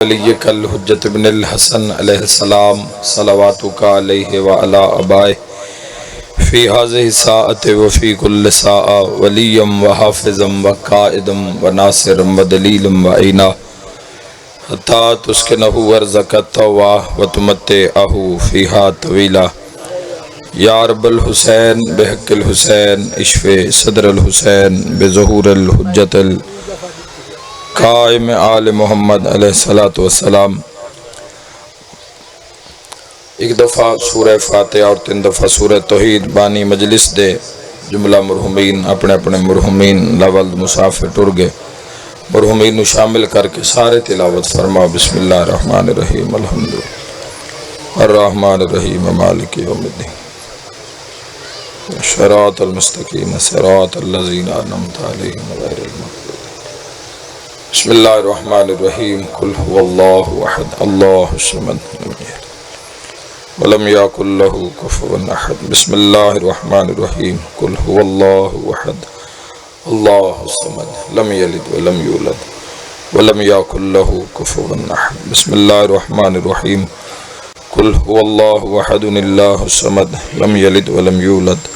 ولیک الحجت ابن الحسن علیہ السلام صلواتک علیہ وعلی آبائہ فی هذه الساعة وفی کل ساعة ولیا وحافظا وقائدا وناصرا ودلیلا وعینا حتی تسکنہ ارضک الطوعہ وتمتعہ فیہا طویلا یا رب الحسین بحق الحسین اشف صدر الحسین بظہور الحجت قائم آل محمد علیہ السلام۔ ایک دفعہ سورہ فاتحہ اور 3 دفعہ سورہ توحید بانی مجلس دے جملہ مرحومین اپنے اپنے مرحومین لاولد مسافر ٹر گئے، مرحومین نو شامل کر کے سارے تلاوت فرما۔ بسم اللہ الرحمن الرحیم الحمد الرحمن الرحیم مالک یوم الدین صراط المستقیم صراط الذین انعمت علیہم غیر المغضوب۔ بسم اللہ الرحمن الرحیم قل هو اللہ احد اللہ الصمد لم یلد ولم یکن لہ کفوا احد۔ بسم اللہ الرحمن الرحیم قل هو اللہ احد اللہ الصمد لم یلد ولم یولد ولم یکن لہ کفوا احد۔ بسم اللہ الرحمن الرحیم قل هو اللہ احد اللہ الصمد لم یلد ولم یولد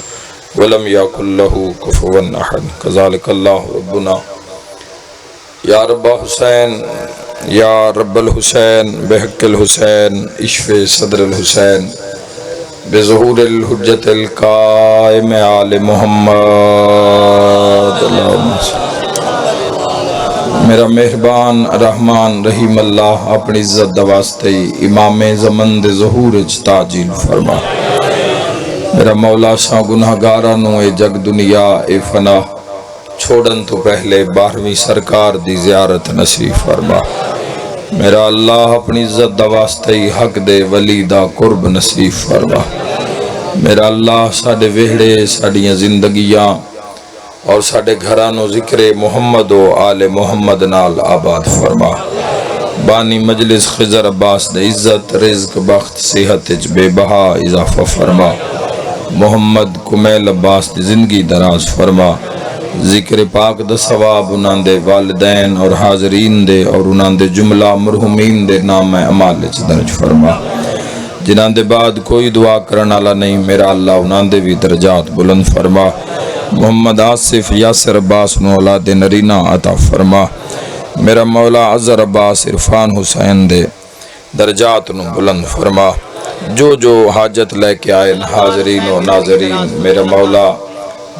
ولم یکن لہ کفوا احد۔ کذالک اللہ ربنا یا رب حسین یا رب الحسین بحق الحسین اشف صدر الحسین بظہور الحجت القائم آل محمد۔ میرا مہربان رحمان رحیم اللہ اپنی عزت دواستے امام زمن دے ظہور تاجیل فرما۔ میرا مولا سا گناہگاراں نو اے جگ دنیا اے فنا چھوڑن تو پہلے 12ویں سرکار دی زیارت نصیب فرما۔ میرا اللہ اپنی عزت دواستے حق دے ولی دا قرب نصیب فرما۔ میرا اللہ ساڑے وہڑے ساڑیاں زندگیاں اور ساڑے گھرانو ذکر محمد و آل محمد نال آباد فرما۔ بانی مجلس خضر عباس دے عزت رزق بخت صحت بے بہا اضافہ فرما۔ محمد کمیل عباس دی زندگی دراز فرما۔ ذکر پاک دا ثواب انہاں دے والدین اور حاضرین دے اور انہاں دے جملہ مرحومین دے نام اعمال درج فرما۔ جنہاں دے بعد کوئی دعا کرنا والا نہیں، میرا اللہ انہاں دے بھی درجات بلند فرما۔ محمد آصف یاسر عباس نو اولاد نرینہ عطا فرما۔ میرا مولا عزر عباس عرفان حسین دے درجات نو بلند فرما۔ جو حاجت لے کے آئے حاضرین و ناظرین، میرا مولا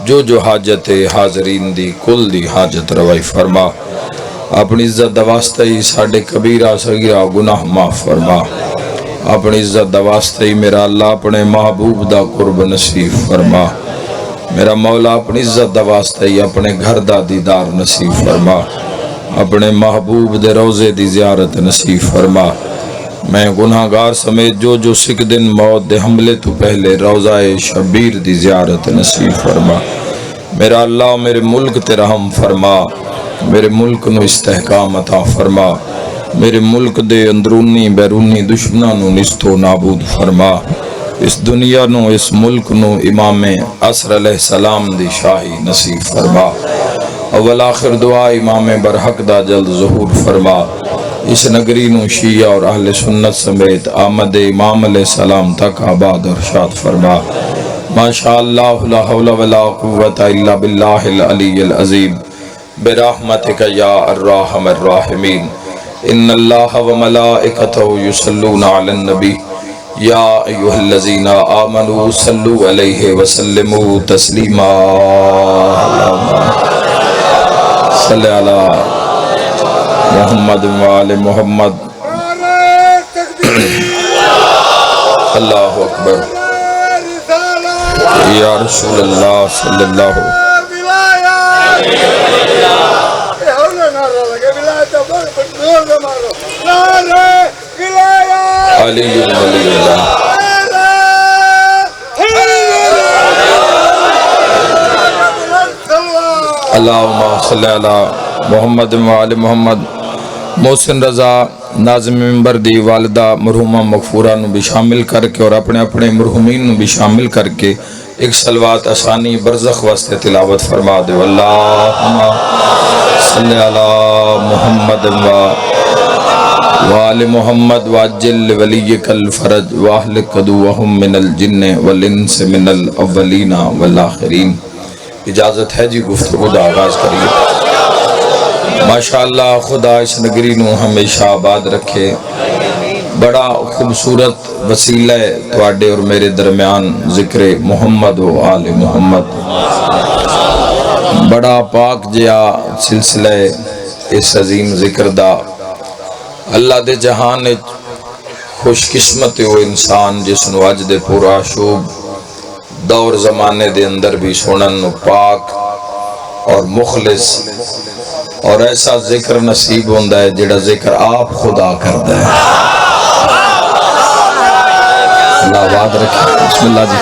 جو حاجت حاضرین دی کل دی حاجت روائی فرما۔ اپنی عزت دواستے ہی ساڑھے کبیرہ صغیرہ گناہ معاف فرما۔ اپنی عزت دواستے ہی میرا اللہ اپنے محبوب دا قرب نصیب فرما۔ میرا مولا اپنی عزت دواستے ہی اپنے گھر دا دیدار نصیب فرما۔ اپنے محبوب دے روزے دی زیارت نصیب فرما۔ میں گناہگار سمیت جو سکھ دن موت دے حملے تو پہلے روزہ شبیر دی زیارت نصیب فرما۔ میرا اللہ میرے ملک تے رحم فرما، میرے ملک نو استحکام عطا فرما، میرے ملک دے اندرونی بیرونی دشمنوں نو نستو نابود فرما۔ اس دنیا نو اس ملک نو امام عصر علیہ السلام دی شاہی نصیب فرما۔ اول آخر دعا امام برحق دا جلد ظہور فرما۔ اس نگری نو شیعہ اور اہل سنت سمیت آمد امام علیہ السلام تک آباد اور شاد فرما۔ ماشاءاللہ لا حول ولا قوت الا باللہ العلی العظیم برحمتک یا الرحم الراحمین۔ ان اللہ و ملائکتہ یصلون علی النبی یا ایہا الذین آمنوا صلوا علیہ وسلموا تسلیما۔ صلی علی محمد وآل محمد۔ اللہ اکبر یا رسول اللہ صلی اللہ علیہ وسلم۔ اللہم صلی علی محمد وآل محمد۔ محسن رضا ناظم منبر دی والدہ مرحومہ مغفورہ نو بھی شامل کر کے اور اپنے اپنے مرحومین نو بھی شامل کر کے ایک صلوات آسانی برزخ واسطے تلاوت فرما دے۔ اللہم صلی علی محمد وآل محمد واجل ولیک الفرج واہلک عدوہم من الجن والانس من الاولین والآخرین۔ اجازت ہے جی گفتگو دا آغاز کریے۔ ماشاءاللہ خدا اس نگری نو ہمیشہ آباد رکھے۔ بڑا خوبصورت وسیلہ ہے تواڈے اور میرے درمیان ذکر محمد و آل محمد۔ بڑا پاک جیا سلسلہ ہے اس عظیم ذکر دا۔ اللہ دے جہان خوش قسمت ہو انسان جس نو اج دے پورا شوب دور زمانے دے اندر بھی سنن نو پاک اور مخلص اور ایسا ذکر نصیب ہوندہ ہے جڑا ذکر آپ خدا کردہ ہے۔ اللہ آباد رکھے، بسم اللہ جی،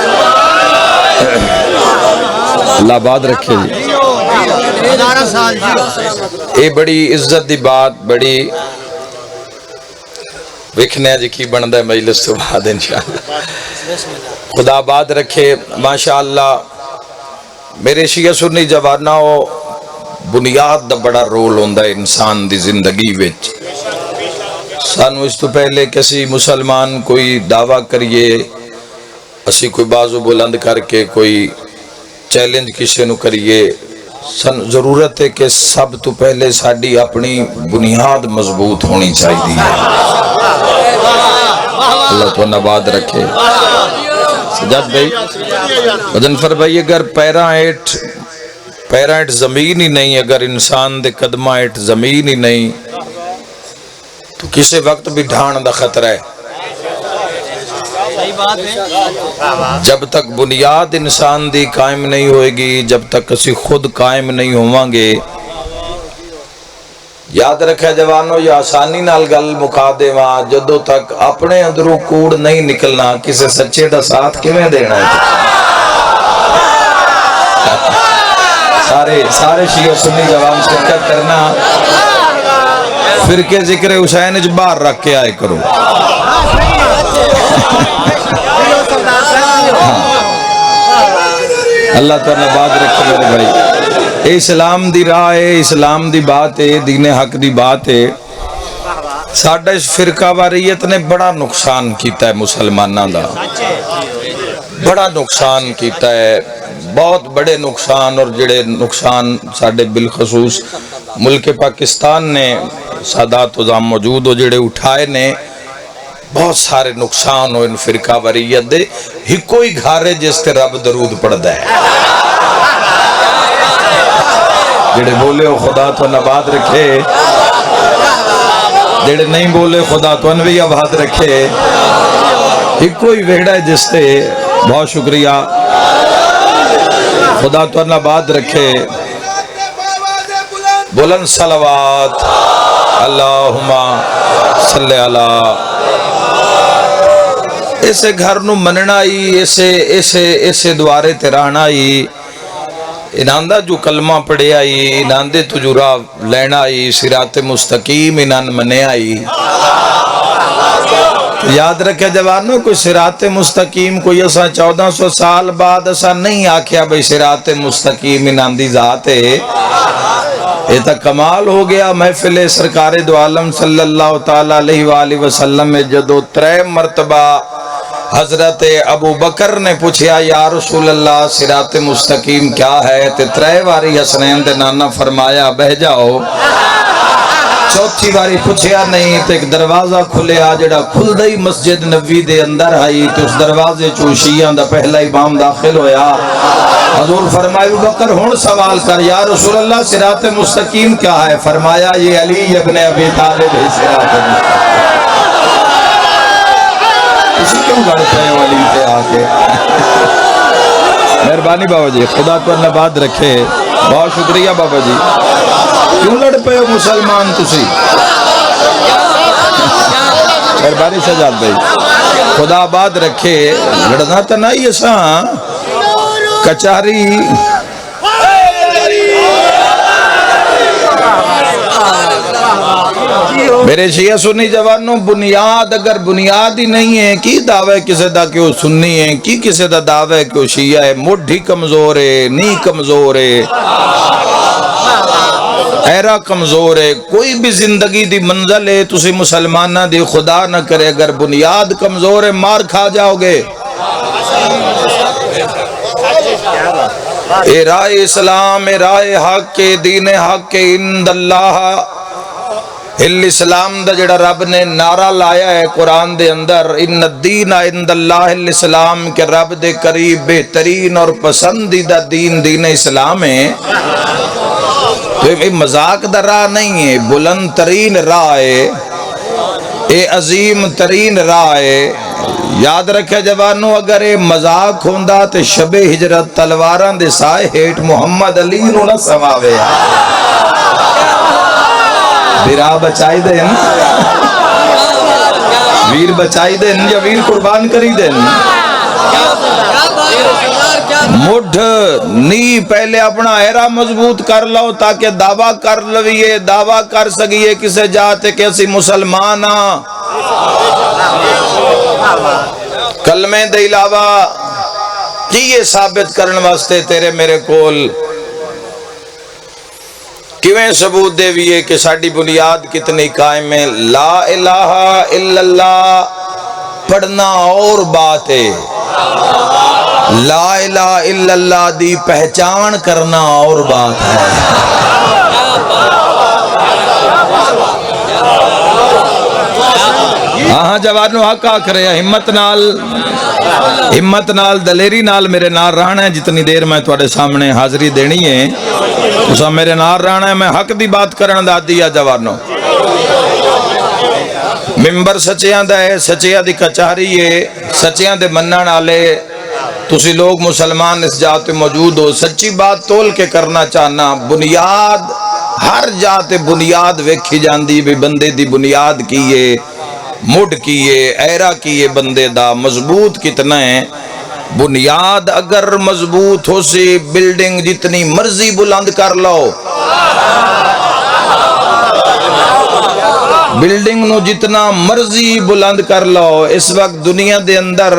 اللہ آباد رکھے جی۔ یہ بڑی عزت دی بات، بڑی وکھنے جی کی بندہ ہے مجلس تو بعد انشاءاللہ۔ خدا آباد رکھے۔ ماشاءاللہ میرے شیعہ سنی جواناؤ بنیاد دا بڑا رول ہوندہ ہے انسان دی زندگی وچ۔ سانو اس تو پہلے کسی مسلمان کوئی دعویٰ کریے، اسی کوئی بازو بلند کر کے کوئی چیلنج کسی نو کریے، ضرورت ہے کہ سب تو پہلے ساڑی اپنی بنیاد مضبوط ہونی چاہیے ہے۔ اللہ تو نباد رکھے۔ سجاد بھائی، مدنفر بھائی، اگر پیرائٹ زمین ہی نہیں، اگر انسان دے قدمائٹ زمین ہی نہیں تو کسی وقت بھی ڈھان دا خطرہ ہے۔ جب تک بنیاد انسان دی قائم نہیں ہوئے گی، جب تک کسی خود قائم نہیں ہوواں گے، یاد رکھے جوانو یا آسانی نال گل مکا دے وہاں، جدو تک اپنے اندروں کوڑ نہیں نکلنا کسی سچے دا ساتھ کیویں دینا ہے۔ سارے شیعہ سنی جوان شرکت کرنا، فرقے ذکر حسین اج باہر رکھ کے آئے کرو۔ اللہ تعالیٰ بات رکھے میرے بھائی۔ اسلام دی راہ ہے، اسلام دی بات ہے، دین حق دی بات ہے۔ ساڑھا اس فرقہ واریت نے بڑا نقصان کیتا ہے مسلمانہ دا، بڑا نقصان کیتا ہے، بہت بڑے نقصان، اور جڑے نقصان ساڑھے بالخصوص ملک پاکستان نے سادات وزام موجود ہو جڑے اٹھائے نے، بہت سارے نقصان ہو ان فرقہ واریت دے۔ ہی کوئی گھارے جس تے رب درود پڑھ دے، جڑے بولے ہو خدا تو نباد رکھے، جڑے نہیں بولے خدا تو انوی آباد رکھے۔ ہی کوئی ویڑا ہے جس تے، بہت شکریہ، خدا تو نباد رکھے۔ بلند صلوات اللہم صلی اللہ۔ اسے گھر نو مننا ہی، اسے دوارے تیرانا ہی، انہاندہ جو کلمہ پڑھے آئی، انہاندے تجرہ لینا ہی، صراط مستقیم انہاں منے آئی۔ یاد رکھے جوانوں، کوئی صراط مستقیم کوئی ایسا 1400 سال بعد ایسا نہیں آکھیا بھئی صراط مستقیم انہاں دی ذات ہے۔ یہ تک کمال ہو گیا محفل سرکار دو عالم صلی اللہ تعالیٰ علیہ وآلہ وسلم میں جدو 3 مرتبہ حضرت ابو بکر نے پوچھیا یا رسول اللہ صراط مستقیم کیا ہے، تے 3 واری حسنین دے نانا فرمایا بہ جاؤ۔ چوتھی باری پوچھیا نہیں، تے ایک دروازہ کھلے جڑا کھل دئی مسجد نبوی دے اندر آئی، تو اس دروازے چوں شیعہ دا پہلا امام داخل ہویا۔ حضور فرمائے ابو بکر ہون سوال کر یا رسول اللہ صراط مستقیم کیا ہے؟ فرمایا یہ علی ابن ابی طالب ہے صراط مستقیم۔ اسی کیوں گڑ پہ علی پہ آکے؟ مہربانی بابا جی، خدا تو اللہ بات رکھے، بہت شکریہ بابا جی۔ کیوں لڑ پہ ہو مسلمان تسی؟ مہربانی سجاد بھائی، خدا بات رکھے، لڑنا تو نہیں ایسا کچاری۔ میرے شیعہ سنی جوانوں، بنیاد اگر بنیاد ہی نہیں ہے، کی دعویٰ کسے دا کہ وہ سنی ہے، کی کسے دا دعویٰ کہ وہ شیعہ ہے، مڈھی کمزور ہے، نی کمزور ہے۔ ایرا کمزور ہے. کوئی بھی زندگی دی منزل ہے تسی مسلمانہ دی خدا نہ کرے اگر بنیاد کمزور ہے مار کھا جاؤ گے. اے رائے اسلام اے رائے حق کے دین حق کے عند اللہ الاسلام دا جڑا رب نے نعرہ لایا ہے قرآن دے اندر ان الدین عند اللہ الاسلام کے رب دے قریب بہترین اور پسندیدہ دین دین اسلام ہے. تو یہ مذاق دا راہ نہیں ہے, بلند ترین راہ ہے, اے عظیم ترین راہ ہے. یاد رکھے جوانو اگر اے مذاق ہوندہ تے شب ہجرت تلواراں دے سائے ہیٹ محمد علی نو نہ سماوے. ویرا بچائی دیں ویر بچائی دیں یا ویر قربان کری دیں. مڈھ نی پہلے اپنا ایرا مضبوط کر لو تاکہ دعویٰ کر لویے دعویٰ کر سکیے کسے جاتے کیسی مسلمان کلمے دے علاوہ کی یہ ثابت کرن واسطے تیرے میرے کول کیویں ثبوت دے بھی ہے کہ ساڑی بنیاد کتنی قائم ہے. لا الہ الا اللہ پڑھنا اور بات ہے, لا الہ الا اللہ دی پہچان کرنا اور بات ہے. ہاں جوانو حق آ کرے ہمت نال دلیری نال میرے نال رہنا ہے. جتنی دیر میں تواڈے سامنے حاضری دینی ہے تسا میرے نال رہنا ہے. میں حق دی بات کرن دا دیا جوانو. ممبر سچیاں دا ہے, سچیاں دی کچہری ہے, سچیاں دے منن والے تسی لوگ مسلمان اس جاتے موجود ہو. سچی بات تول کے کرنا چاہنا. بنیاد ہر جاتے بنیاد ویکھی جاندی بھی بندے دی بنیاد کیے مڈ کیے ایرا کیے بندے دا مضبوط کتنا ہے. بنیاد اگر مضبوط ہو سی بلڈنگ جتنی مرضی بلند کر لو, بلڈنگ نو جتنا مرضی بلند کر لو. اس وقت دنیا دے اندر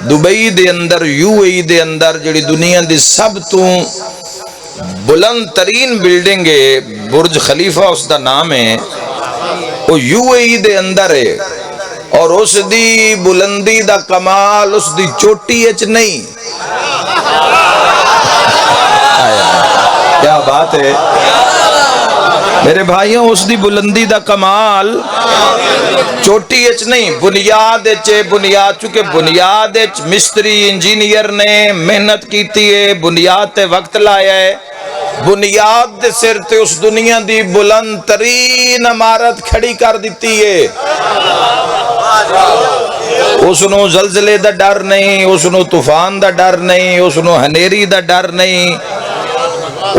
دبئی دے اندر یو اے دے اندر جڑی دنیا دی سب تو بلند ترین بلڈنگ ہے برج خلیفہ اس دا نام ہے, وہ یو اے دے اندر ہے. اور اس دی بلندی دا کمال اس دی چوٹی اچ نہیں. کیا بات ہے میرے بھائیوں, اس دی بلندی دا کمال چوٹی اچ نہیں بنیاد اچ. بنیاد چونکہ بنیاد اچ مستری انجینئر نے محنت کیتی ہے, بنیاد تے وقت لایا ہے. بنیاد دے سر تے اس دنیا دی بلند ترین عمارت کھڑی کر دیتی ہے. اس نو زلزلے دا ڈر نہیں, اس نو طوفان دا ڈر نہیں, اس نو ہنیری دا ڈر نہیں,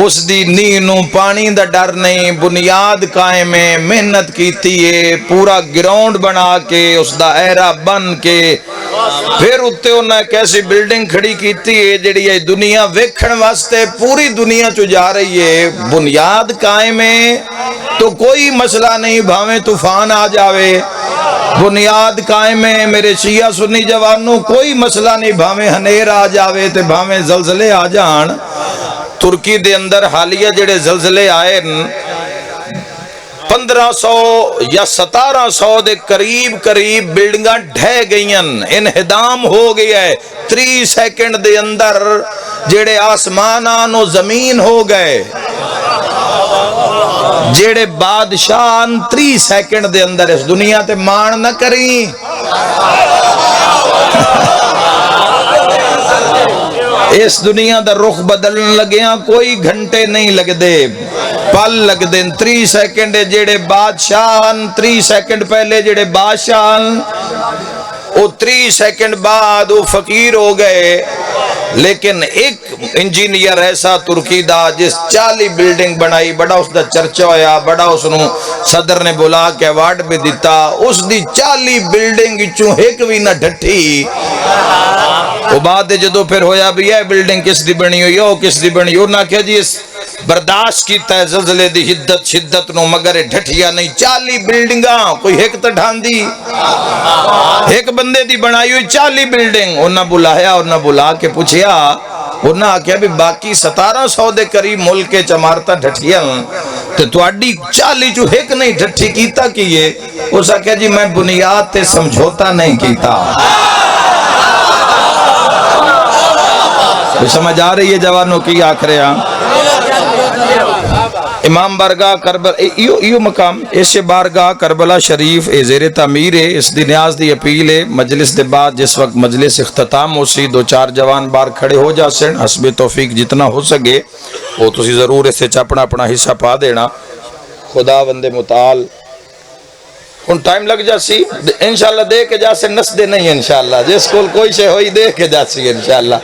اس دی نیہ نو پانی دا ڈر نہیں. بنیاد قائم ہے, محنت کیتی ہے, پورا گراؤنڈ بنا کے اس دا ایرا بن کے پھر اتے انہیں کیسی بلڈنگ کھڑی کیتی ہے جڑی ہے دنیا ویکھن واسطے پوری دنیا چو جا رہی ہے. بنیاد قائم ہے تو کوئی مسئلہ نہیں بھاویں طوفان آ جاوے. بنیاد قائم ہے میرے شیعہ سنی جوانوں, کوئی مسئلہ نہیں بھاویں ہنیر آ جاوے تے بھاویں زلزلے آ جان. ترکی دے اندر حالیہ جڑے زلزلے آئے 1500 یا 1700 دے قریب بلڈنگاں ڈھے گئیاں, انہدام ہو گیا ہے. 3 سیکنڈ دے اندر جڑے آسمانان و زمین ہو گئے, جڑے بادشاہن 3 سیکنڈ دے اندر اس دنیا تے مان نہ کریں. اس دنیا دا رخ بدلن لگیاں کوئی گھنٹے نہیں لگ دے, پل لگ دیں. 3 سیکنڈ جڑے بادشاہن 3 سیکنڈ پہلے جڑے بادشاہن وہ 3 سیکنڈ بعد وہ فقیر ہو گئے. لیکن ایک انجینئر ایسا ترکی دا جس 40 بلڈنگ بنائی, بڑا اس دا چرچا ہویا, بڑا اس نو صدر نے بولا کہ ایوارڈ بھی دیتا. اس دی 40 بلڈنگ چوں ایک بھی نہ ڈھٹی. وہ بعد جدو پھر ہویا بھی ہے بلڈنگ کس دی بنی ہوئی ہو کس دی بنی ہو, نہ کہ جی برداشت کیتا ہے زلزلے دی شدت نو مگر ڈھٹیا نہیں. 40 بلڈنگاں کوئی ایک تو ڈھان دی, ایک بندے دی بنائی ہوئی 40 بلڈنگ. انہاں بلایا, انہاں بلا کے پوچھیا انہاں آکھیا بھی باقی 1700 دے قریب ملک کے عمارتاں ڈھٹھیاں تے تواڈی 40 چوں ایک نہیں ڈھٹھی کیتا کیے؟ اس آکھیا جی میں بنیاد تے سمجھوتا نہیں کیتا۔ سمجھ آ رہی ہے جوانوں کی آکھ رہے ہیں؟ امام بارگاہ کربلا ایو مقام اس بارگاہ کربلا شریف اے زیر تعمیر ہے، اس دی نیاز دی اپیل ہے۔ مجلس دے بعد جس وقت مجلس اختتام ہو سی 2-4 جوان بار کھڑے ہو جا سن، حسب توفیق جتنا ہو سکے وہ تسی ضرور اس سے اپنا اپنا حصہ پا دینا۔ خدا بند متعال ان ٹائم لگ جا سی انشاءاللہ دے کے جا سے نس دے نہیں انشاءاللہ، جس کول کوئی شے ہوئی دے کے جا سی انشاءاللہ،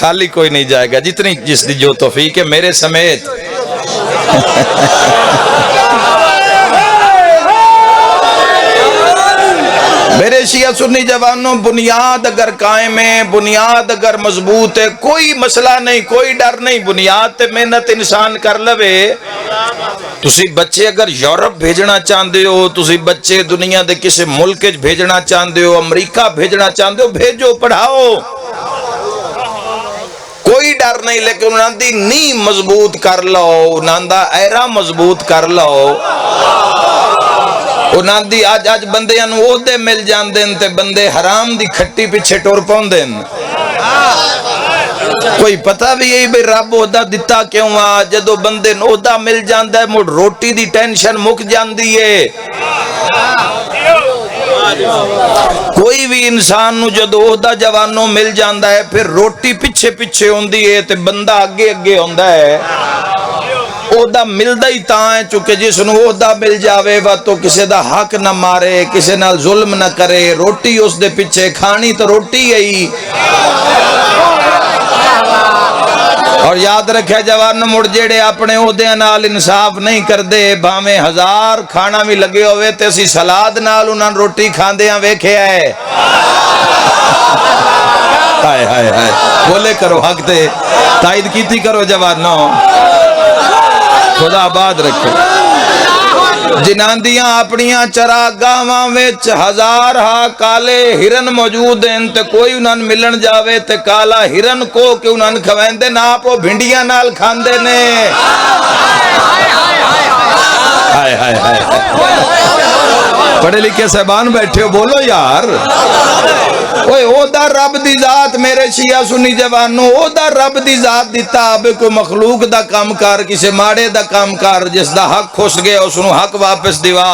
خالی کوئی نہیں جائے گا، جتنی جس دی جو توفیق ہے میرے سمیت۔ میرے شیعہ سنی جوانوں، بنیاد اگر قائم ہے، بنیاد اگر مضبوط ہے، کوئی مسئلہ نہیں، کوئی ڈر نہیں، بنیاد تے محنت انسان کر لوے۔ تسی بچے اگر یورپ بھیجنا چاہتے ہو، تسی بچے دنیا دے کسی ملک بھیجنا چاہتے ہو، امریکہ بھیجنا چاہتے ہو، بھیجو، پڑھاؤ، کوئی ڈر نہیں، لیکن انہاں دی نی مضبوط کر لو، انہاں دا ایرا مضبوط کر لو۔ انہاں دی آج بندیاں نو عہدے مل جاندن تے بندے حرام دی کھٹی پیچھے ٹور پاؤندن۔ کوئی پتہ بھی یہی بھئی رب عہدہ دیتا کیوں آ؟ جدو بندے نو عہدہ مل جاندہ ہے مڑ روٹی دی ٹینشن مک جاندی ہے۔ کوئی بھی انسان نو جدو عہدہ جوانوں مل جاندہ ہے پھر روٹی پیچھے پیچھے ہوندی ہے تے بندہ اگے اگے ہوندہ ہے۔ عہدہ ملدہ ہی تاں ہے چونکہ جس نو عہدہ مل جاوے وا تو کسے دا حق نہ مارے، کسے نال ظلم نہ کرے، روٹی اس دے پیچھے کھانی تو روٹی ہے۔ اور یاد رکھے جوان مڑ جیڑے اپنے عہدے نال انصاف نہیں کر دے، بھامیں 1000 کھانا بھی لگے ہوئے تے سی سلاد نال انہاں روٹی کھاندے ہیں ویکھے آئے۔ ہائے ہائے ہائے بولے کرو حق تے تائید کیتی کرو جوانوں، خدا آباد رکھے۔ جنہاں دیاں اپنیاں چراگاہاں وچ 1000 کالے ہرن موجود ہیں تے کوئی انہاں ملن جاوے تے کالا ہرن کو کہ انہاں کھویندے نا پو بھنڈیاں نال کھاندے نے۔ ہائے ہائے ہائے پڑھے لکھے صاحبان بیٹھے ہو بولو یار۔ اوہ عہدہ رب دی ذات میرے شیعہ سنی جوانوں، عہدہ رب دی ذات دیتا اب کوئی مخلوق دا کام کار، کسے ماڑے دا کام کار، جس دا حق کھس گئے اس نو حق واپس دیوا،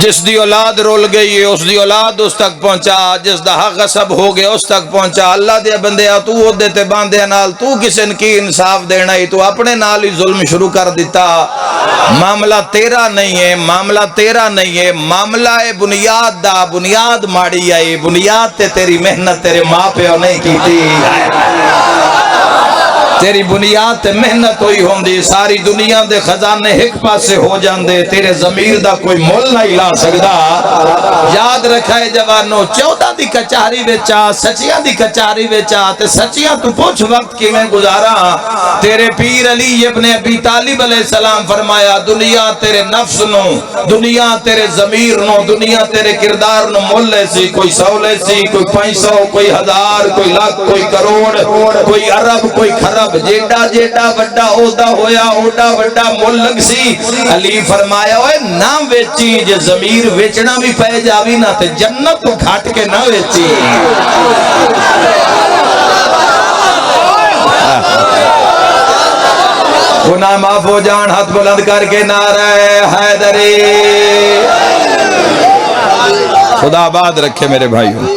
جس دی اولاد رول گئی ہے اس دی اولاد اس تک پہنچا، جس دا حق غصب ہو گئے اس تک پہنچا۔ اللہ دے بندیا تو عہدے تے باندھے نال تو کسے کی انصاف دینا ہی تو اپنے نال ہی ظلم شروع کر دیتا۔ معاملہ تیرا نہیں ہے، معاملہ تیرا نہیں ہے، معاملہ ہے بنیاد دا، بنیاد ماڑی آئی، بنیاد تے تیری محنت تیرے ماں پہ نہیں کی تھی، تیری بنیاد تے محنت ہوئی ہوندی، ساری دنیا دے خزانے ایک پاسے ہو جاندے، تیرے ضمیر دا کوئی مول نہ لا سکدا۔ یاد رکھائے جوانوں، 14 دی کچاری وچا، سچیاں دی کچاری وچا تے سچیاں تو پوچھ وقت کی میں گزارا۔ تیرے پیر علی ابن ابی طالب علیہ السلام فرمایا دنیا تیرے نفس نو، دنیا تیرے ضمیر نو، دنیا تیرے کردار نو مول لے سی، کوئی 100 لے سی، کوئی 500، کوئی 1000، کوئی لاکھ، کوئی کروڑ، کوئی ارب، کوئی خرب، جیڑا جیڑا وڈا عہدہ ہویا اوڈا وڈا مول لگ سی۔ علی فرمایا اوے نہ ویچی، جے ضمیر ویچنا بھی پہ جاوی نہ تے جنت تو گھٹ کے نہ ویچی۔ گناہ معاف ہو جان، ہاتھ بلند کر کے نعرہ حیدری۔ خدا آباد رکھے میرے بھائیوں۔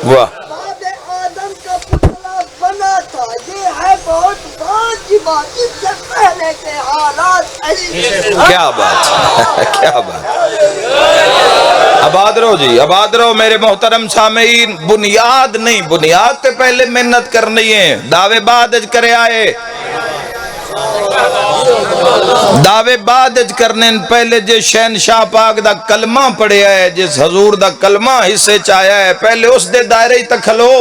واہ آدم کا پتلا بنا تھا، یہ ہے بہت بڑی بات، اس سے پہلے کے حالات کیا بات کیا بات۔ آباد رہو جی، آباد رہو میرے محترم سامعین۔ بنیاد نہیں، بنیاد تے پہلے محنت کرنی ہے، دعوے بعد کرے آئے، دعوے بعد کرنے پہلے جے شہنشاہ پاک دا کلمہ پڑھیا ہے، جس حضور دا کلمہ حصے چاہیا ہے، پہلے اس دے دائرے ہی تک کھلو۔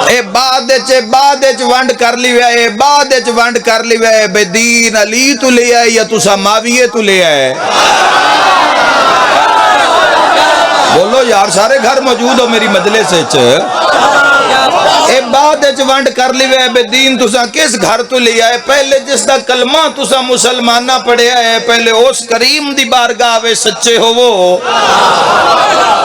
اے بعد بعد ونڈ کر لی وے بعد ونڈ کر لی وے بے دین علی تو لے آئے یا تسا معاویہ تو لے آئے بولو یار سارے گھر موجود ہو میری مجلس وچ اے بعد ونڈ کر لی وے بے دین تسا کس گھر تو لے آئے پہلے جس دا کلمہ تسا مسلمانہ پڑھے آئے پہلے اس کریم دی بارگاہ وے سچے ہو وہ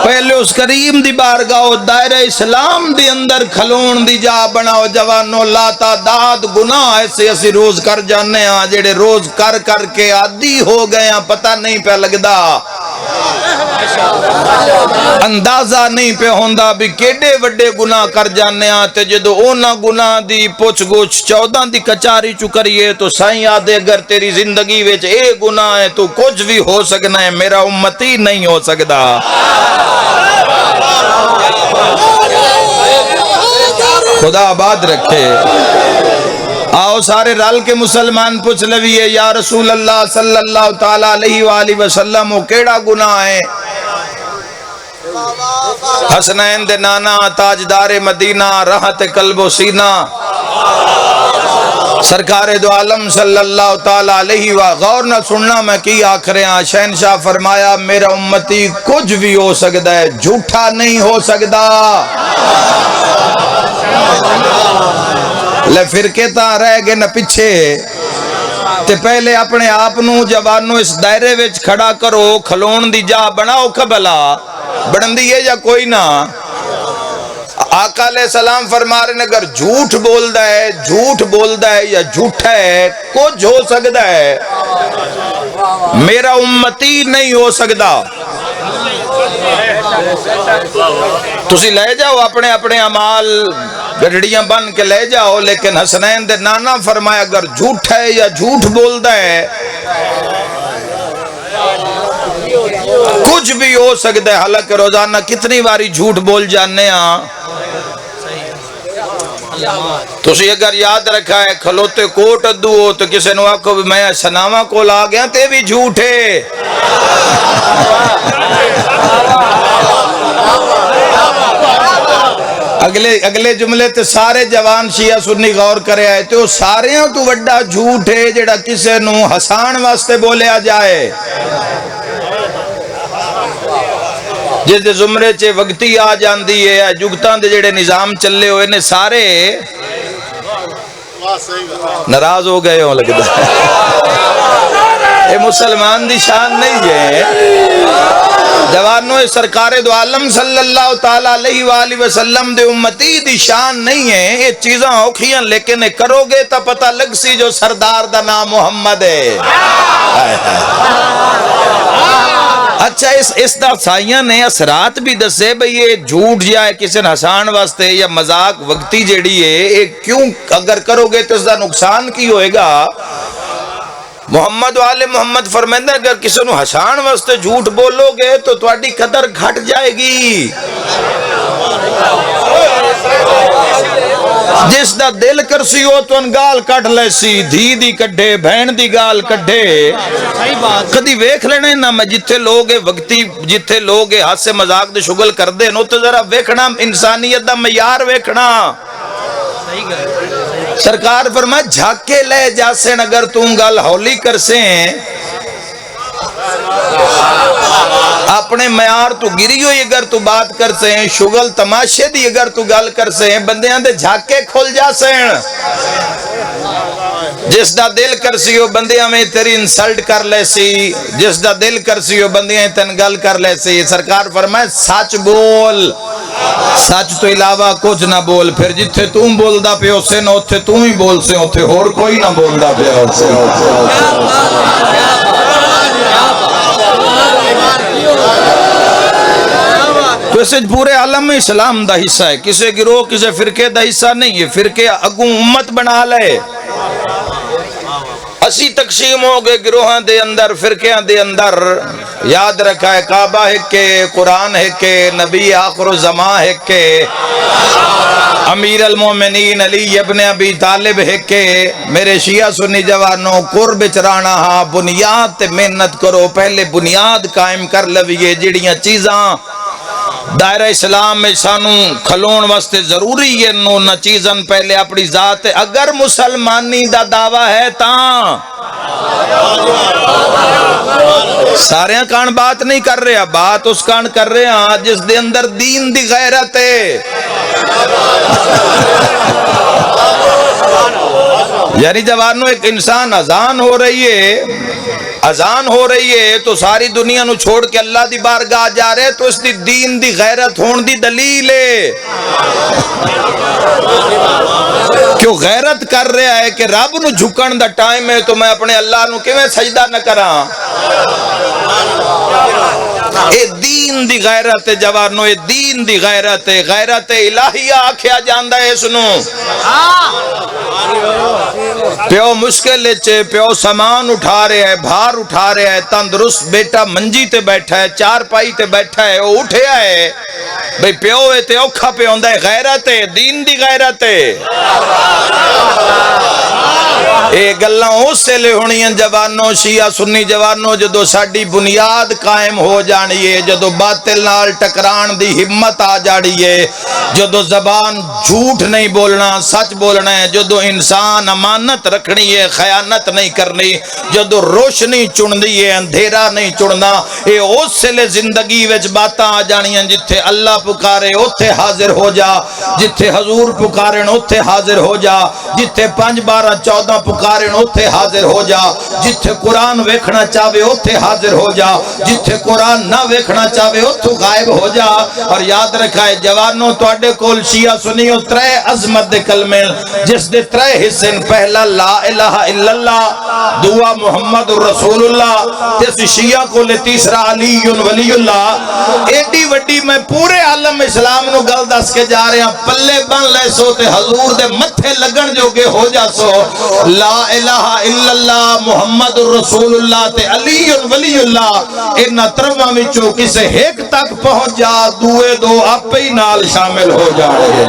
پہلے اس کریم دی بارگاہ دائرہ اسلام دی اندر کھلون دی جا بناؤ جوانو لاتا داد گناہ ایسے اسی روز کر جانے ہاں جیڑے روز کر کر کے عادی ہو گئے ہیں پتہ نہیں پہ لگدا اندازہ نہیں پہ ہوندہ بھی کیڑے وڈے گناہ کر جانے آتے جدو اونا گناہ دی پوچھ گوچھ 14 دی کچاری چکریے تو سائیں آدھے اگر تیری زندگی ویچ اے گناہ ہے تو کچھ بھی ہو سکنا ہے میرا امتی نہیں ہو سکتا خدا آباد رکھے آؤ سارے رل کے مسلمان پوچھ لویے یا رسول اللہ صلی اللہ تعالیٰ علیہ وآلہ وسلم وہ کیڑا گناہ ہے حسنین دے نانا تاجدار مدینہ راحت قلب و سینہ سرکار دو عالم صلی اللہ تعالیٰ علیہ وآلہ غور نہ سننا میں کی آخرے ہیں شہنشاہ فرمایا میرا امتی کچھ بھی ہو سکتا ہے جھوٹا نہیں ہو سکتا لے فرقے تا رہ گئے نہ پیچھے تے پہلے اپنے آپنوں جوانوں اس دائرے وچ کھڑا کرو کھلون دی جا بناؤ کبلا بڑھندی ہے یا کوئی نہ آقا علیہ السلام فرما رہے ہیں اگر جھوٹ بولدا ہے یا جھوٹا ہے کچھ ہو سکتا ہے میرا امتی نہیں ہو سکتا تسی لے جاؤ اپنے اپنے عمال گڑڑیاں بن کے لے جاؤ لیکن حسنین دے نانا فرمایا اگر جھوٹ ہے یا جھوٹ بولدا ہے کچھ بھی ہو سکتا ہے حالانکہ روزانہ کتنی باری جھوٹ بول جانے ہاں تسی اگر یاد رکھا ہے کھلوتے کوٹ ادو ہو تو کسی نے آکھو بھی میں سناواں کو لا گیا تے بھی جھوٹ ہے اگلے جملے تے سارے جوان شیعہ سنی غور کرے آئے تے وہ سارے ہوں تو وڈا جھوٹ ہے جڑا کسے نو ہسان واسطے بولیا جائے جس دے زمرے چے وقتی آ جاندی ہے جگتان دے جڑے نظام چلے ہوئے نے سارے ناراض ہو گئے ہوں لگتا ہے اے مسلمان دی شان نہیں ہے جوانوں سرکار دو عالم صلی اللہ تعالیٰ علیہ وآلہ وسلم دے امتی دی شان نہیں ہے یہ چیزاں اوکھیاں لیکن کرو گے تا پتہ لگ سی جو سردار دا نام محمد ہے اچھا اس دا سائیاں نے اثرات بھی دسے بھئی یہ جھوٹ یا کسی ہسان واسطے یا مذاق وقتی جیڑی ہے کیوں اگر کرو گے تو اس دا نقصان کی ہوئے گا محمد و آل محمد فرمائندہ اگر کسی نو ہسان واسطے جھوٹ بولو گے تو تواڈی قدر گھٹ جائے گی جس دا دل کرسی ہو تو انگال کٹ لے سی دھی دی کڈھے بہن دی گال کڈھے کدی ویکھ لینے نا میں جتھے لوگ وقتی جتھے لوگ ہاتھ سے مذاق دے شغل کر دے نو تو ذرا ویکھنا انسانیت دا معیار ویکھنا سرکار فرمائے جھاکے لے جاسن اگر تو گل ہولی کرسیں اپنے معیار تو گری ہوئی اگر تو بات کرسیں شغل تماشے دی اگر تو گل کرسیں بندیاں دے جھاکے کھول جاسن جس دا دل کرسی ہو بندیاں میں تیری انسلٹ کر لے سی جس دا دل کرسی ہو بندیاں تن گل کر لے سی سرکار فرمائے سچ بول سچ تو علاوہ کچھ نہ بول پھر جتھے تم بولدا پہ اسے نہ اتھے تم ہی بول سے اتھے اور کوئی نہ بولدا پہ اسے تو اسے پورے عالم اسلام دا حصہ ہے کسے گروہ کسے فرقے دا حصہ نہیں ہے فرقے اگوں امت بنا لے اسی تقسیم ہو گئے گروہاں دے اندر فرقیاں دے اندر یاد رکھا ہے کعبہ ہے کہ قرآن ہے کہ نبی آخر الزمان ہے کہ امیر المومنین علی ابن ابی طالب ہے کہ میرے شیعہ سنی جوانوں قرب چرانا ہاں بنیاد تے محنت کرو پہلے بنیاد قائم کر لویے جڑیاں چیزاں دائرہ اسلام میں سانو کھلون واسطے ضروری ہے نو نہ چیزن پہلے اپنی ذات ہے اگر مسلمانی دا دعویٰ ہے تاں سارے کان بات نہیں کر رہے بات اس کان کر رہے ہیں جس دے اندر دین دی غیرت ہے یعنی جوانو ایک انسان اذان ہو رہی ہے تو ساری دنیا نو چھوڑ کے اللہ دی بارگاہ جا رہے تو اس دی دین دی غیرت ہون دی دلیل ہے کیوں غیرت کر رہا ہے کہ رب نو جھکن دا ٹائم ہے تو میں اپنے اللہ نو کیویں سجدہ نہ کراں اے دین دی غیرت ہے جوانو اے دین دی غیرت ہے غیرت الہیہ آکھیا جاندا ہے اس نو پیو مشکل چے پیو سامان اٹھا رہے ہے بھار اٹھا رہے ہے تندرست بیٹا منجی تے بیٹھا ہے چار پائی تے بیٹھا ہے وہ اٹھیا ہے بھئی پیو ہے تے اوکھا پہ ہوندا ہے غیرت ہے دین دی غیرت ہے اے گلاں اس سے لے ہونی ہیں جوانوں شیعہ سنی جوانوں جدو ساڈی بنیاد قائم ہو جانی ہے جدو باطل نال ٹکران دی ہمت آ جاڑی ہے جدو زبان جھوٹ نہیں بولنا سچ بولنا ہے جدو انسان امانت رکھنی ہے خیانت نہیں کرنی جدو روشنی چڑھنی ہے اندھیرا نہیں چڑھنا اے اس سے لے زندگی وچ باتاں آ جانی ہیں جتھے اللہ پکارے اوتھے حاضر ہو جا جتھے حضور پکارن اوتھے حاضر ہو جا جتھے 5 12 14 پکارن اوتھے حاضر ہو جا جتھے قرآن ویکھنا چاہے اوتھے حاضر ہو جا جتھے قرآن نہ ویکھنا چاہے اوتھوں غائب ہو جا اور یاد رکھائے جوانوں تواڈے کول شیعہ سنیو 3 عظمت دے کلمے جس دے 3 حصے پہلا لا الہ الا اللہ دعا محمد رسول اللہ تے شیعہ کول تیسرا علی ولی اللہ ایڈی وڈی میں پورے عالم اسلام نو گل دس کے جا رہے ہیں پلے بن لے سو تے حضور دے متھے لگن جو گے ہو جا سو لا الہ الا اللہ محمد رسول اللہ تے علی ولی اللہ انہاں ترواں وچوں کسے ایک تک پہنچ جا دوے دو آپے ہی نال شامل ہو جانے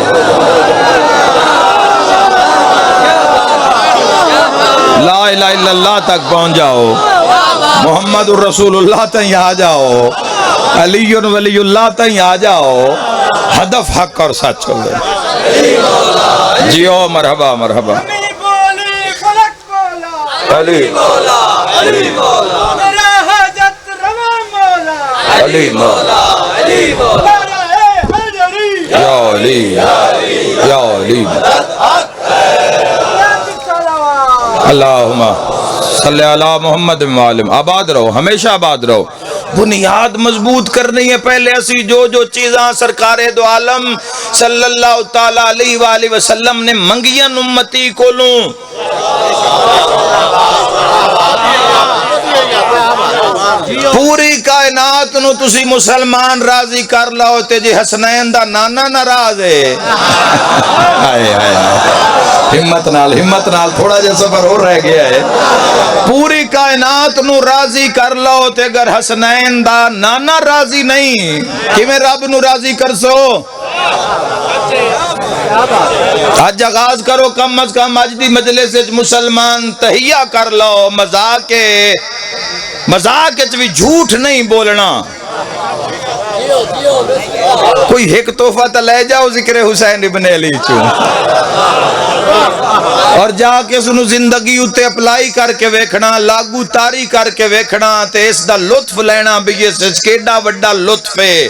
لا الہ الا اللہ تک پہنچ جاؤ محمد الرسول اللہ تک آ جاؤ علی ولی اللہ تک آ جاؤ ہدف حق اور سچ ہو گئے جیو مرحبا مرحبا علی مولا علی مولا میرا حاجت روا مولا علی مولا علی مولا یا علی یا علی اللہم صلی اللہ محمد معلم آباد رہو ہمیشہ آباد رہو بنیاد مضبوط کرنی ہے پہلے اسی جو چیزاں سرکار دو عالم صلی اللہ تعالیٰ علیہ وآلہ وسلم نے منگیاں امتی کو لوں پوری کائنات نو تسی مسلمان راضی کر لاؤ تے جی حسنین دا نانا ناراض ہے ہمت نال تھوڑا جا سفر ہو رہ گیا ہے پوری کائنات نو راضی کر لاؤ تے اگر حسنین دا نانا راضی نہیں کیویں رب نو راضی کر سو آج آغاز کرو کم از کم آج دی مجلس مسلمان تہیہ کر لو مذاق بھی جھوٹ نہیں بولنا کوئی ایک تحفہ تو لے جاؤ ذکر حسین ابن علی چوں اور جا کے سنو زندگی اتے اپلائی کر کے ویکھنا لاگو تاری کر کے ویکھنا تے اس دا لطف لینا بھی یہ سچ کیڑا وڈا لطف ہے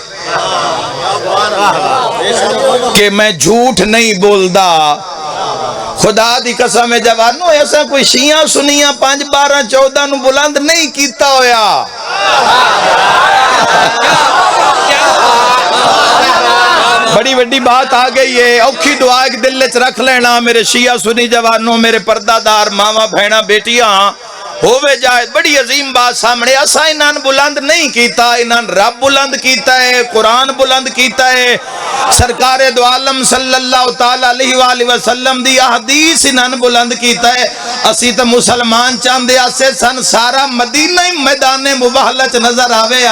کہ میں جھوٹ نہیں بولدا خدا دی قسم ہے جوانو ایسا کوئی شیعہ سنیاں 5 12 14 نو بلند نہیں کیتا ہویا بڑی بڑی بات آ گئی ہے اوکھی دعا ایک دل وچ رکھ لینا میرے شیعہ سنی جوانوں میرے پردہ دار ماما بہنا بیٹیاں ہووے جائے بڑی عظیم بات سامنے اسا انہاں بلند نہیں کیتا انہاں رب بلند کیتا ہے قرآن بلند کیتا ہے سرکار دو عالم صلی اللہ تعالیٰ علیہ وآلہ وسلم دی احادیث انہاں بلند کیتا ہے اسی تو مسلمان چاندے آسے سن سارا مدینہ میدان مباہلت نظر آوے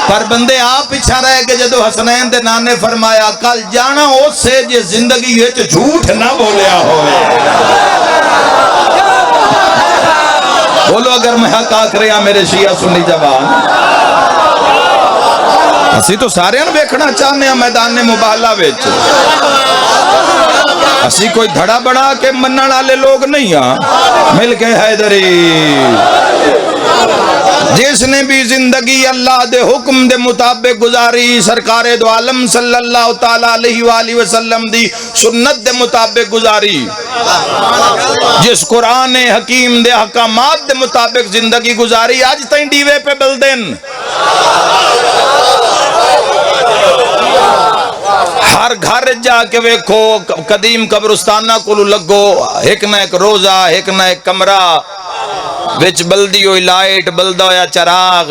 پر بندے آپ پیچھا رہے کہ جدو حسنین دے نانے فرمایا کل جانا اس سے جے زندگی ہے تو جھوٹ نہ بولیا ہوئے بولو اگر میں حق آکھ رہا میرے شیعہ سنی جوان اسی تو سارے ویکھنا چاہنے ہیں میدان مباہلہ وچ، اسی کوئی دھڑا بڑا کے منن والے لوگ نہیں ہاں۔ مل کے حیدری جس نے بھی زندگی اللہ دے حکم دے مطابق گزاری، سرکار دو عالم صلی اللہ تعالیٰ علیہ وآلہ وسلم دی سنت دے مطابق گزاری، جس قرآن حکیم دے حکامات دے مطابق زندگی گزاری، آج تائیں ڈیوے پہ بلدن ہر گھر جا کے ویکھو قدیم قبرستانہ کو لگو، ایک نہ ایک روزہ، ایک نہ ایک کمرہ، وچ بلدی ہوئی لائٹ، بلدہ ہویا چراغ۔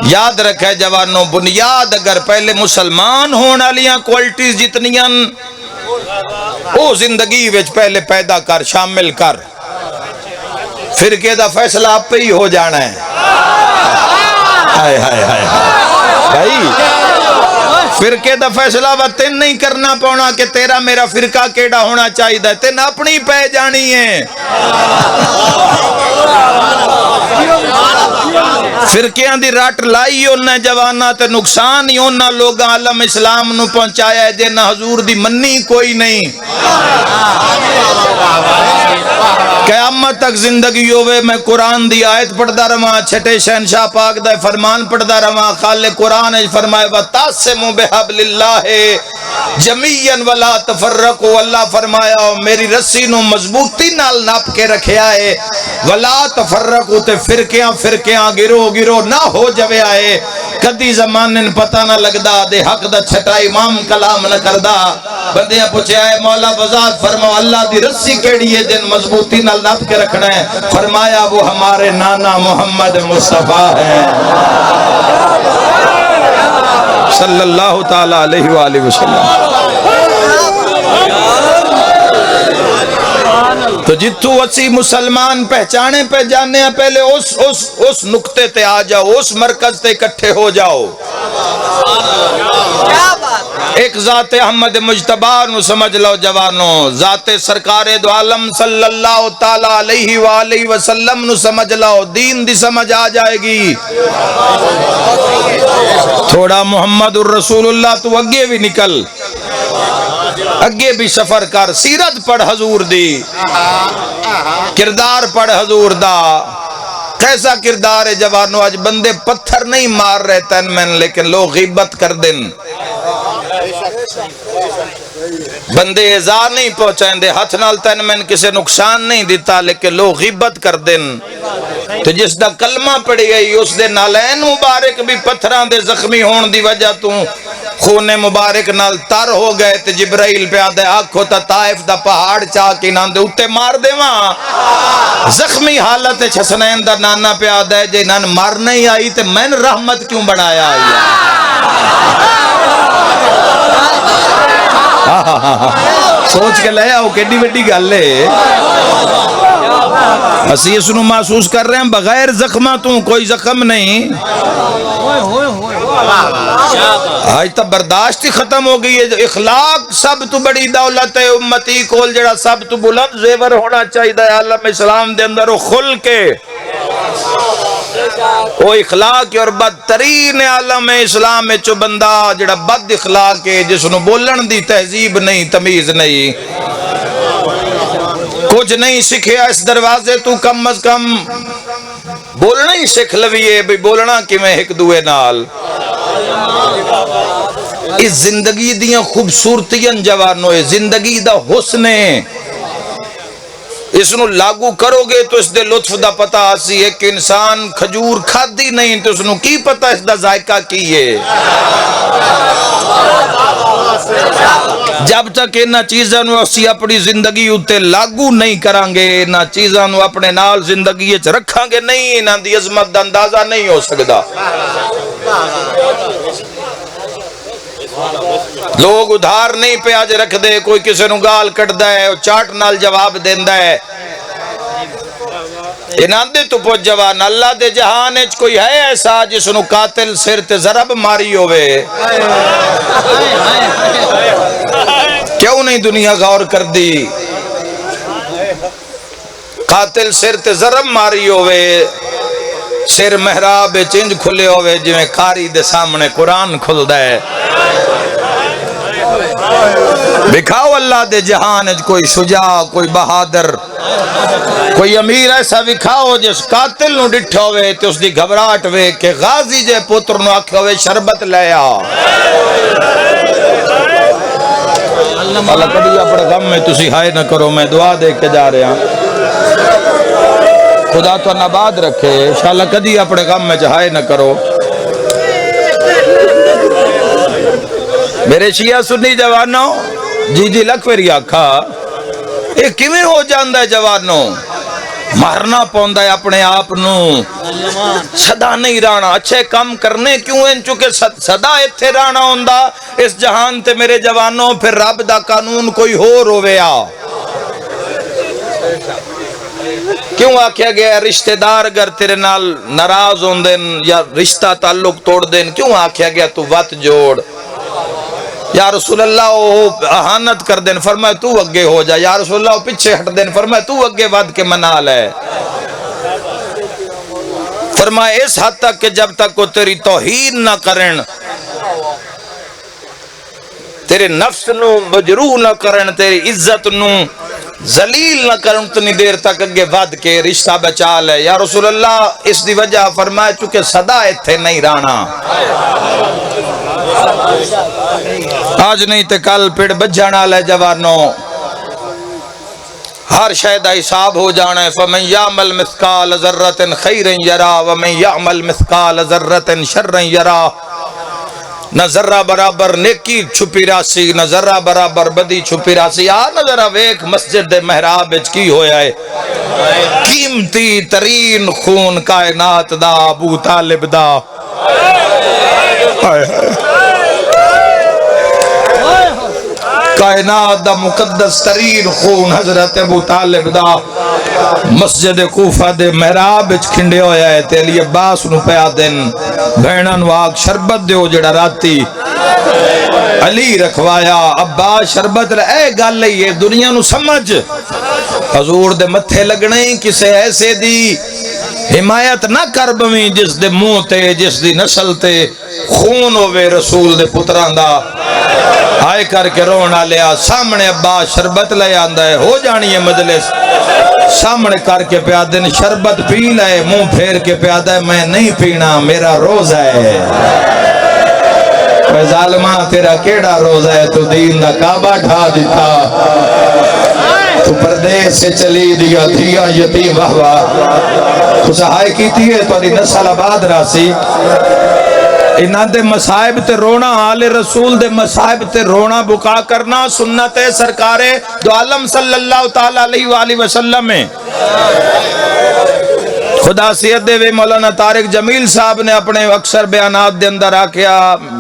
یاد رکھے جوانوں، بنیاد اگر پہلے مسلمان ہونا لیاں کوالٹیز جتنیاں او زندگی وچ پہلے پیدا کر، شامل کر، فرقے دا فیصلہ آپ پہ ہی ہو جانا ہے۔ ہائے ہائے ہائے بھائی، فرقے دا فیصلہ تین نہیں کرنا پونا کہ تیرا میرا فرقہ کیڑا ہونا چاہیے دا، تین اپنی پہ جانی ہے۔ فرقیاں دی رٹ لائی انہیں جوانا تے نقصان ہی انہیں لوگاں عالم اسلام نو پہنچایا ہے جنہ حضور دی منی کوئی نہیں۔ قیامت تک زندگی ہوئے میں قرآن دی آیت پڑھدا رہواں، چھٹے شہنشاہ پاک دا فرمان پڑھدا رہواں، خالق قرآن فرمائے وَتَعْصِمُوا بِحَبْلِ اللَّهِ جَمِيعًا وَلَا تَفَرَّقُوا، اللہ فرمایا میری رسی نو مضبوطی نال ناپ کے رکھیا ہے، وَلَا تَفَرَّقُوا تے فرقیاں گروہ نہ ہو جوے آئے، کدی زمانے پتہ نہ لگدا، دے حق دا چھٹا امام کلام نہ کردا، بندیاں پوچھے آئے مولا وضاحت فرماؤ اللہ دی رسی کیڑی ہے جن مضبوطی نال ناپ کے رکھنا ہے؟ فرمایا وہ ہمارے نانا محمد مصطفیٰ ہے صلی اللہ تعالیٰ علیہ وآلہ وسلم۔ تو جتو اسی مسلمان پہچانے پہ جانے ہیں، پہلے اس نقطے تے آ جاؤ، اس مرکز تے اکٹھے ہو جاؤ۔ ایک ذات احمد مجتبی نو سمجھ لو جوانوں، ذات سرکار دو عالم صلی اللہ تعالیٰ علیہ وآلہ وسلم نو سمجھ لو، دین دی سمجھ آ جائے گی۔ تھوڑا محمد الرسول اللہ تو اگے بھی نکل، اگے بھی سفر کر، سیرت پڑھ حضور دی، کردار پڑھ حضور دا۔ کیسا کردار ہے جوانوں؟ آج بندے پتھر نہیں مار رہے تن میں، لیکن لوگ غیبت کر دن، بندے ازار نہیں پہنچائیں دے، ہاتھ نال تن میں کسے نقصان نہیں دیتا، لیکن لوگ غیبت کر دن۔ تو جس دا کلمہ پڑی گئی اس دے نالین مبارک بھی پتھران دے زخمی ہون دی وجہ تو خون مبارک نال تر ہو گئے، تے جبرائیل پہ آدھے آکھو تا طائف دا پہاڑ چاہ کی نام دے اتے مار دے وہاں۔ زخمی حالت حسنین دا نانا پہ آدھے جے نان مار نہیں آئی تے میں نے رحمت کیوں بڑھایا آئی؟ سوچ کے لے آؤ کیڈی وڈی گل ہے۔ اسی اس نو محسوس کر رہے ہیں بغیر زخمہ تو کوئی زخم نہیں، آج تب برداشت ہی ختم ہو گئی ہے۔ اخلاق سب تو بڑی دولت ہے امتی کول، جڑا سب تو بلند زیور ہونا چاہیے عالم اسلام دے اندر، وہ خل کے وہ اخلاق اور بدترین عالم اسلام میں چو بندہ جڑا بد اخلاق ہے، جس نو بولن دی تہذیب نہیں، تمیز نہیں، کچھ نہیں سکھیا اس دروازے تو کم از کم بولنا ہی سکھ لویے بھی بولنا کی میں ایک دوے نال۔ اس زندگی دیاں خوبصورتیاں جوانوں، زندگی دا حسن ہے، اس نو لاگو کرو گے تو اس دے لطف دا پتہ آسی۔ ایک انسان کھجور کھادی نہیں تو اس نو کی پتہ اس دا ذائقہ کی ہے؟ جب تک انہاں چیزاں نو اسی اپنی زندگی اتے لاگو نہیں کریں گے، انہاں چیزاں نو اپنے نال زندگی اچ رکھاں گے نہیں، انہاں دی عظمت دا اندازہ نہیں ہو سکدا۔ لوگ ادھار نہیں پہ آج رکھ دے، کوئی کسے نو گال کٹ دے، چاٹ نال جواب دیندہ ہے۔ انہاں دے تو پوچھ جوان، اللہ دے جہان اچ کوئی ہے ایسا جس نو قاتل سر تے ضرب ماری ہوئے؟ کیوں نہیں دنیا غور کر دی؟ قاتل سر تے ضرب ماری ہوئے، سر محراب چنج کھلے ہوئے جویں قاری دے سامنے قرآن کھلدا ہے دکھاؤ اللہ دے جہان کوئی شجاع کوئی بہادر کوئی امیر ایسا دکھاؤ جس قاتل نو ڈٹھا ہوئے تے اس دی گھبراہٹ وے کہ غازی جے پتر نو آکھیا ہوئے شربت لے آ اللہ کبھی اپنے غم میں تسی ہائے نہ کرو میں دعا دے کے جا رہا خدا تو نباد رکھے انشاءاللہ کدی اپنے غم میں ہائے نہ کرو میرے شیعہ سنی جوانوں جی لکھویری آکھا یہ کیویں ہو جاندہ ہے جوانوں مارنا پوندا ہے اپنے آپ نو صدا نہیں رانا اچھے کام کرنے کیوں ہیں چونکہ صدا اتھے رانا ہوندا اس جہان تے میرے جوانوں پھر رب دا قانون کوئی ہو رویا کیوں آکھیا گیا رشتہ دار اگر تیرے نال ناراض ہوندن یا رشتہ تعلق توڑ دین کیوں آکھیا گیا تو وت جوڑ یا رسول اللہ وہ احانت کر دین فرمایا تو اگے ہو جا یا رسول اللہ وہ پیچھے ہٹ دین فرمایا تو اگے ود کے منا لے فرمایا اس حد تک کہ جب تک وہ تیری توہین نہ کرن تیرے نفس نو مجروح نہ کرن تیری عزت نو ذلیل نہ کرن اتنی دیر تک اگے ود کے رشتہ بچا لے یا رسول اللہ اس دی وجہ فرمایا چونکہ صدا اتھے نہیں رانا آج نہیں تے کل پیڑ بچ جانا لے جوانوں ہر شاید حساب ہو جانا ہے فمن یعمل مثقال ذرۃ خیر یرا ومن یعمل مثقال ذرۃ شر یرا نہ ذرہ برابر نیکی چھپی راسی نہ ذرہ برابر بدی چھپی راسی آ نہ ذرا ویکھ مسجد دے محراب وچ کی ہویا ہے قیمتی ترین خون کائنات دا ابو طالب دا کائنات دا مقدس ترین خون حضرت ابو طالب دا مسجد کوفہ دے محراب وچ کھنڈے ہویا ہے تے علی عباس نو پیا دن بہناں نو آگ شربت دیو جڑا راتی علی رکھوایا عباس شربت اے گل ہے دنیا نو سمجھ حضور دے متھے لگنے کسے ایسے دی حمایت نہ کر بویں جس دے منہ تے جس دی نسل تے خون ہوئے رسول دے پتران دا آئے کر کے رونا لیا سامنے عباس شربت لے آندہ ہے ہو جانی ہے مجلس سامنے کر کے پیادن شربت پی لے منہ پھیر کے پیادہ ہے میں نہیں پینا میرا روزہ ہے ظالمہ تیرا کیڑا روزہ ہے تو دین دا کعبہ ڈھا دیتا تو پردیس سے چلی دیا دیا یتیم واہ تو سہائے کیتی ہے تو نسل آباد راسی انہاں دے مصائب تے رونا آل رسول دے مصائب تے رونا بکا کرنا سنت سرکار دو عالم صلی اللہ تعالیٰ علیہ وآلہ وسلم میں خدا سید دے مولانا طارق جمیل صاحب نے اپنے اکثر بیانات دے اندر آکھیا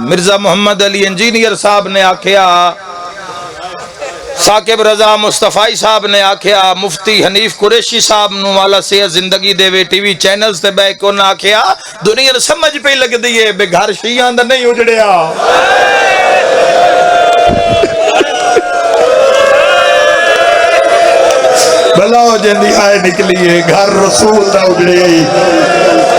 مرزا محمد علی انجینئر صاحب نے آکھیا ثاقب رضا مصطفی صاحب نے آکھیا مفتی حنیف قریشی صاحب نو والا صحت زندگی دے وے ٹی وی چینلز تے بے کو نہ آکھیا دنیا سمجھ پہ لگ دیئے بے گھر شیعہ اندر نہیں اجڑیا بلاؤ جندی آئے نکلی ہے گھر رسول نہ اجڑے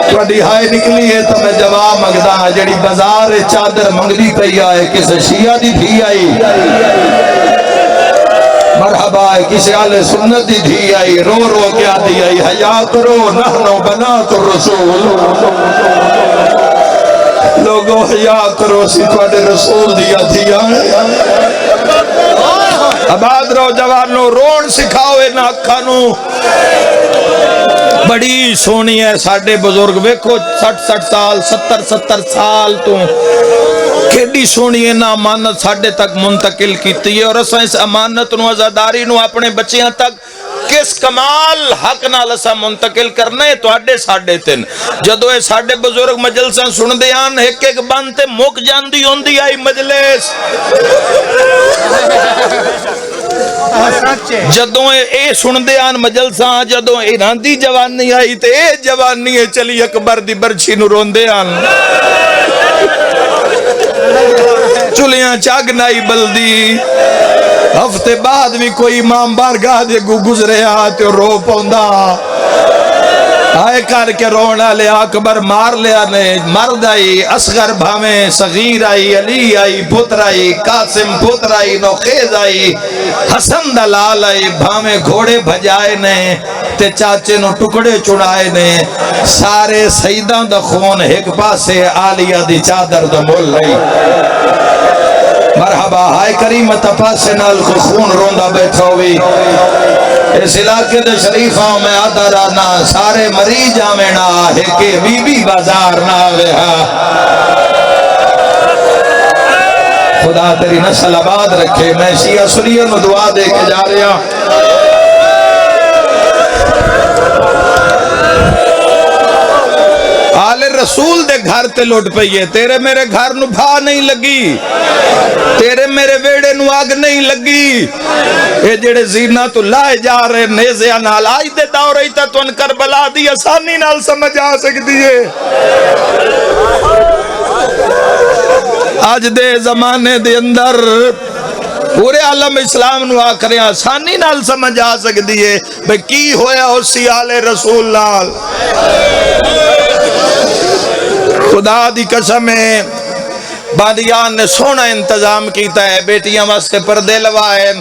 تھوڑی ہائے نکلی ہے تو میں جواب مگدہ جڑی بازار چادر منگلی پہ آئے کسے شیعہ دی تھی آئی مرحبا ہے کسی آل سنت دی تھی آئی رو رو کیا دی آئی حیا کرو نحنو بنات الرسول لوگو حیا کرو سی تھوڑے رسول دیا تھی آئے آباد رو جوانو رون سکھاوے نا اکھانو بڑی سونی ہے ساڑھے بزرگ ویکھو 60 سال 70 سال تو کیڑی سونی ہے نا امانت ساڑھے تک منتقل کیتی ہے اور اساں اس امانت نو عزاداری نو اپنے بچیاں تک کس کمال حق نال اساں منتقل کرنے تو آڈے ساڑھے تن جدو اے ساڑھے بزرگ مجلساں سن دیان ایک ایک بانتے موک جاندی ہوندی آئی مجلس جدوں اے سن دیان مجلساں جدوں اے راندی جوانی آئی تے اے جوانی چلی اکبر دی برچی نو رون دیان چلیاں چاگ نائی بلدی ہفتے بعد بھی کوئی امام بارگاہ دے گزرے آتے رو پوندا آئے کر کے رونا لے اکبر مار لیا نے مرد آئی اصغر بھامیں صغیر آئی علی آئی پتر آئی قاسم پتر آئی نوخیز آئی حسن دلال آئی بھامیں گھوڑے بھجائے نے تے چاچے نو ٹکڑے چڑھائے نے سارے سیدان دا خون ایک پاسے آلیہ دی چادر دا مول رہی مرحبا ہائے کریمت پاسے نال کو خون روندہ بیٹھا ہوئی اس علاقے دے شریفاں میں آدھا رانا سارے مریض آمینا ہے کہ بی بی بازار نہ آوے خدا تیری نسل آباد رکھے میں شیعہ سنیہ میں دعا دے کے جا رہا آل رسول دے گھر تے لوٹ پئیے تیرے میرے گھر نو بھا نہیں لگی تیرے میرے ویڑے نو آگ نہیں لگی اے جڑے زینہ تو لائے جا رہے نیزیاں نال آج دے دور رہی تا تو ان کربلا دی آسانی نال سمجھ آ سکتی ہے آج دے زمانے دے اندر پورے عالم اسلام نو آکھرے آسانی نال سمجھ آ سکتی ہے بھئی کی ہویا اسی آل رسول نال خدا دی قسم ہے بادیان نے سونا انتظام کیتا ہے بیٹیاں واسطے پردے لوائے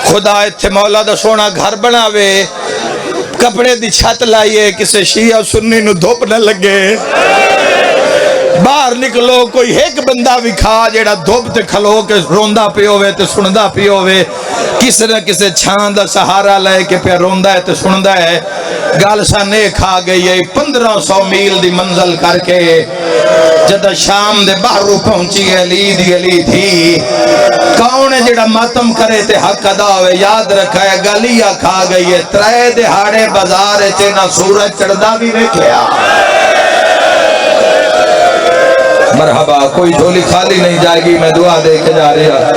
خدا اتھے مولا دا سونا گھر بناوے کپڑے دی چھت لائیے کسے شیعہ سنی نو دھوپ نہ لگے باہر نکلو کوئی ایک بندہ بھی کھا جیڑا دھوپ تے کھلو کے روندہ پی ہوئے تے سندہ پی ہوئے کسی نہ کسی چھان دا سہارا لائے کہ پہ روندہ ہے تے سندہ ہے گالسا نیک کھا گئی ہے 1500 میل دی منزل کر کے جدہ شام دے باہرو پہنچی ہے علی تھی کون ہے جڑا ماتم کرے تے حق ادا ہوئے یاد رکھا ہے گالیا کھا گئی ہے 3 دہاڑے بازار چینا سورج چڑھدا بھی رکھیا مرحبا کوئی جھولی خالی نہیں جائے گی میں دعا دے کے جا رہا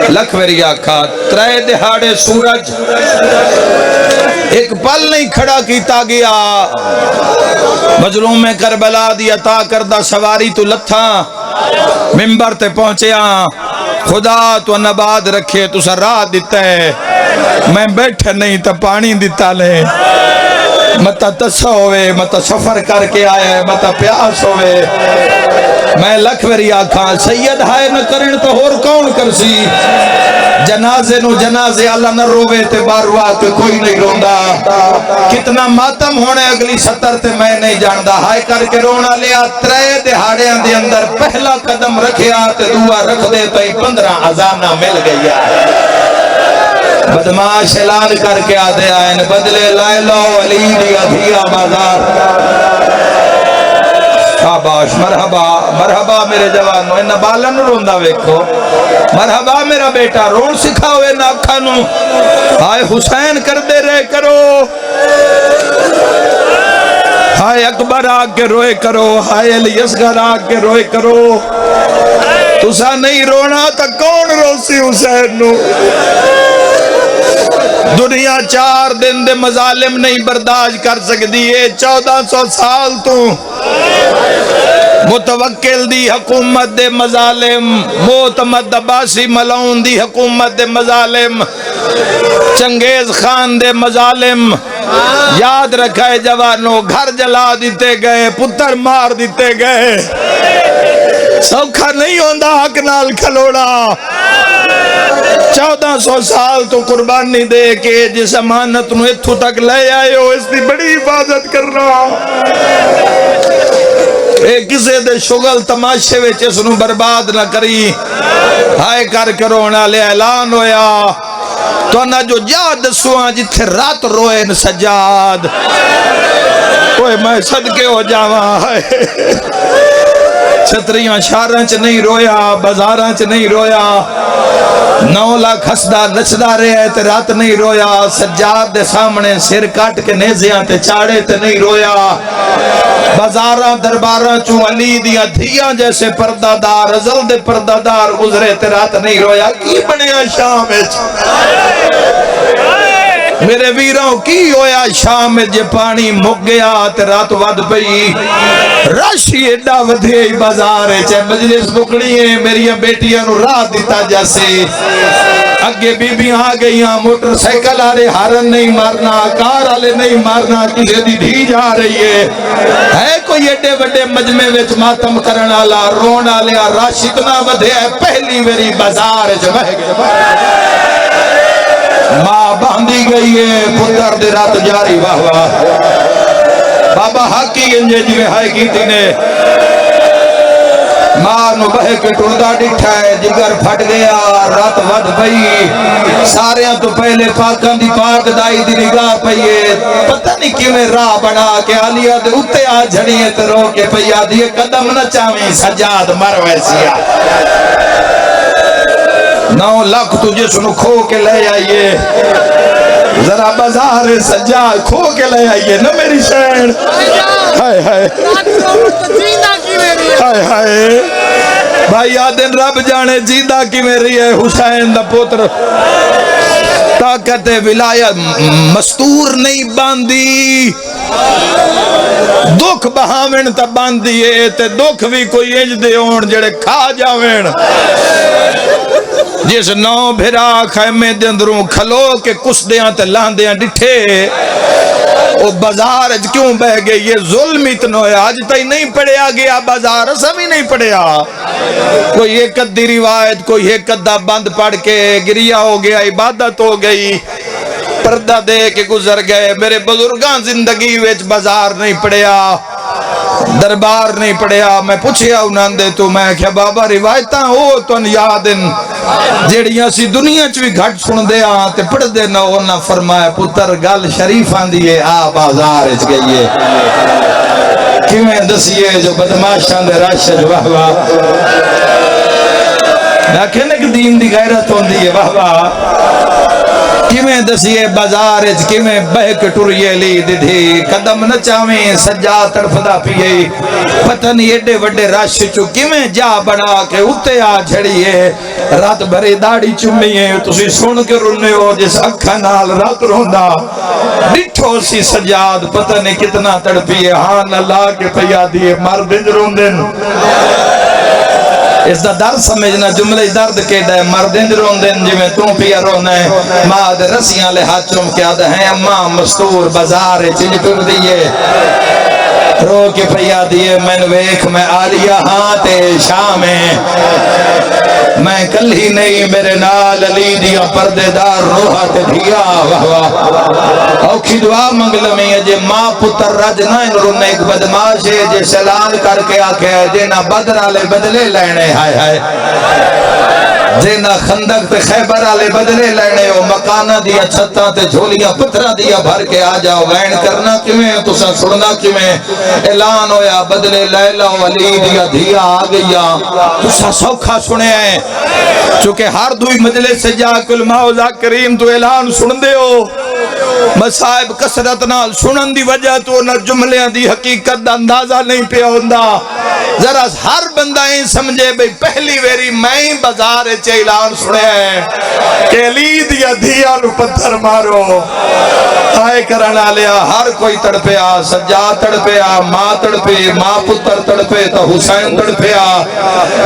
لکھ میری آکھا 3 دہاڑے سورج ایک پل نہیں کھڑا کیتا گیا مظلوم کربلا دی عطا کردہ سواری تو لتھا ممبر تے پہنچیا خدا تو نباد رکھے تو سا راہ دیتا ہے میں بیٹھے نہیں تا پانی دیتا لے متا تسا ہوئے متا سفر کر کے آئے متا پیاس ہوئے میں لکھ وری آکھاں سید ہائے نہ کرن تو اور کون کرسی جنازے نو جنازے اللہ نہ روے تے باروا تے کوئی نہیں روندا کتنا ماتم ہونے اگلی 70 تے میں نہیں جاندہ ہائے کر کے رونا لیا 3 دہاڑیاں دے اندر پہلا قدم رکھیا تے دعا رکھ دے تو 15 ازانہ مل گیا بدماش اعلان کر کے آدھے آئین بدلے لائے لو علی دی ادھیا بازار شاباش مرحبا مرحبا میرے جوانو انہا بالن روندہ ویکھو مرحبا میرا بیٹا رون سکھاوے ناکھانو آئے حسین کر دے رہے کرو آئے اکبر آگ کے روئے کرو آئے علی اصغر آگ کے روئے کرو تسا نہیں رونا تا کون روسی حسین نو دنیا 4 دن دے مظالم نہیں برداشت کر سکتی ہے 1400 سال تو متوکل دی حکومت دے مظالم معتمد عباسی ملعون دی حکومت دے مظالم چنگیز خان دے مظالم یاد رکھائے جوانوں گھر جلا دیتے گئے پتر مار دیتے گئے سوکھا نہیں ہوندہ حق نال کھلوڑا 1400 سال تو قربانی دے کے جس امانت نو اتھو تک لے آئے ہو اس دی بڑی حفاظت کر رہا ایک کسے دے شغل تماشے وچ اس نو برباد نہ کری ہائے کر کے رونا لے اعلان ہویا تو نہ جو جاد سواں جتھے رات روئے ن سجاد اوہ میں صدقے ہو جاواں چھتریاں شارن چ نہیں رویا بازاراں چ نہیں رویا 9 لاکھ ہسدا نچدا رہے تے رات نہیں رویا سجاد دے سامنے سر کٹ کے نیزیاں تے چاڑے تے نہیں رویا بازاراں درباراں چوں علی دیاں دھیاں جیسے پردہ دار ازل دے پردہ دار گزرے تے رات نہیں رویا کی بنیا شام وچ میرے ویروں کی ہویا شام میں جے پانی مک گیا تے رات ود پئی راشی ایڈا ودھے بازار چے مجلس مکڑی ہے میری بیٹیاں نو راہ دیتا جیسے اگے بیبیاں آ گئیاں، موٹر سائیکل والے ہارن نہیں مارنا، کار والے نہیں مارنا، کسی دی دھی جا رہی ہے کوئی ایڈے وڈے مجمع وچ ماتم کرن والا رون والا رش اتنا ودھیا ہے، پہلی واری بازار وچ بہ گئے، ماں باندھی گئی ہے، پتر دی رات جاری، واہ واہ بابا حقی انجے جی ہائے کیتی نے، ماں نو بہ کے ٹردا ڈٹھا ہے، جگر پھٹ گیا، رات ود پئی، ساریاں تو پہلے پاکاں دی پاک دائی دی نگاہ پئیے، پتہ نہیں کیویں راہ بنا کے عالیہ دے اتے آ جھڑی ہے تے رو کے پیا دیے قدم نہ چاویں سجاد مر ویسیا 9 لاکھ تجھے سنو کھو کے لے آئیے، ذرا بازار سجاد کھو کے لے آئیے نہ میری شہن، ہائے ہائے ہائے ہائے بھائی آدن رب جانے جیدہ کی میری ہے، حسین دا پتر طاقت ولایت مستور نہیں باندھی، دکھ بہاوین تا باندھی ہے تے دکھ بھی کوئی انج دے ہون جڑے کھا جاوین، جس 9 بھرا خیمے دے اندروں کھلو کے کس دیاں تے لاندیاں ڈٹھے، وہ بازار کیوں بہ گئے، یہ ظلم اتنا ہے، آج تھی نہیں پڑھیا گیا بازار، سبھی نہیں پڑھیا، کوئی ایک دی روایت، کوئی ایک دا بند پڑھ کے گریہ ہو گیا، عبادت ہو گئی، پردہ دے کے گزر گئے، میرے بزرگاں زندگی ویچ بازار نہیں پڑھیا، دربار نہیں پڑھیا، میں پوچھیا انہاں دے تو میں کیا بابا روایتاں ہو تو یادن جیڑیاں سی دنیا چوی گھٹ سن دے تے پڑھ دے نہ ہونا، فرمایا پتر گل شریف آن دیئے آ بازار اچ گئیے، کیویں دسیے جو بدماشاں دے راشد واہ واہ، لیکن ایک دین دی غیرت ہون دیئے واہ واہ، کیویں دسیے بازار اچ کیویں بہک ٹریے لی دی قدم نہ چاویں سجا تڑفدا پیے، پتہ نہیں ایڈے وڈے رش چو کیویں جا بنا کے اتے آ جھڑیے، رات بھری داڑھی چمیے، تسی سن کے رونے ہو جس اکھا نال رات روندا، ڈٹھو سی سجاد پتہ نہیں کتنا تڑپیے، ہاں اللہ کے پیا دیے مردن روندن، اس دا درد سمجھنا جملے درد کے دے مردن روندن جی میں تم پیا رونا ہے، ماد رسیاں لے ہاتھ چم کے آدھا ہے اماں مستور بازار چنج پر دیئے، رو کے پیا دیئے میں ویکھ میں آلیا ہاں تے شامیں، میں کل ہی نہیں میرے نال علی دیا پردے دار روحہ تے دیا، واہ واہ اوکھی دعا منگل میں جے ماں پتر رج نہ رونے ایک بدماش ہے جے سلام کر کے آکھے جے نہ بدر آلے بدلے لینے ہائے ہائے، جے نہ خندق تے خیبر آلے بدلے لینے ہو، مکانہ دیا چھتاں تے جھولیاں پترہ دیا بھر کے آ جاؤ، وین کرنا کیویں تسا سننا کیویں، اعلان ہویا بدلے لیلہ علی دیا دھیا آ گیا، تسا سوکھا سنے ہیں، چونکہ ہر دوئی مجلس سے جا کے علماء و ذاکرین تو اعلان سن دے ہو، مصائب کسرت نال سنن دی وجہ تو نہ جملیاں دی حقیقت دا اندازہ نہیں پیا ہوندہ، ذرا ہر بندہ ہی سمجھے بھئی پہلی ویری میں بازار چے اعلان سنے ہیں کہ علی دیا دھیا نو پتھر مارو، آئے کرانا لیا ہر کوئی تڑپیا، سجاد تڑپیا، ماں تڑپے، ماں پتر تڑپے تو حسین تڑپیا،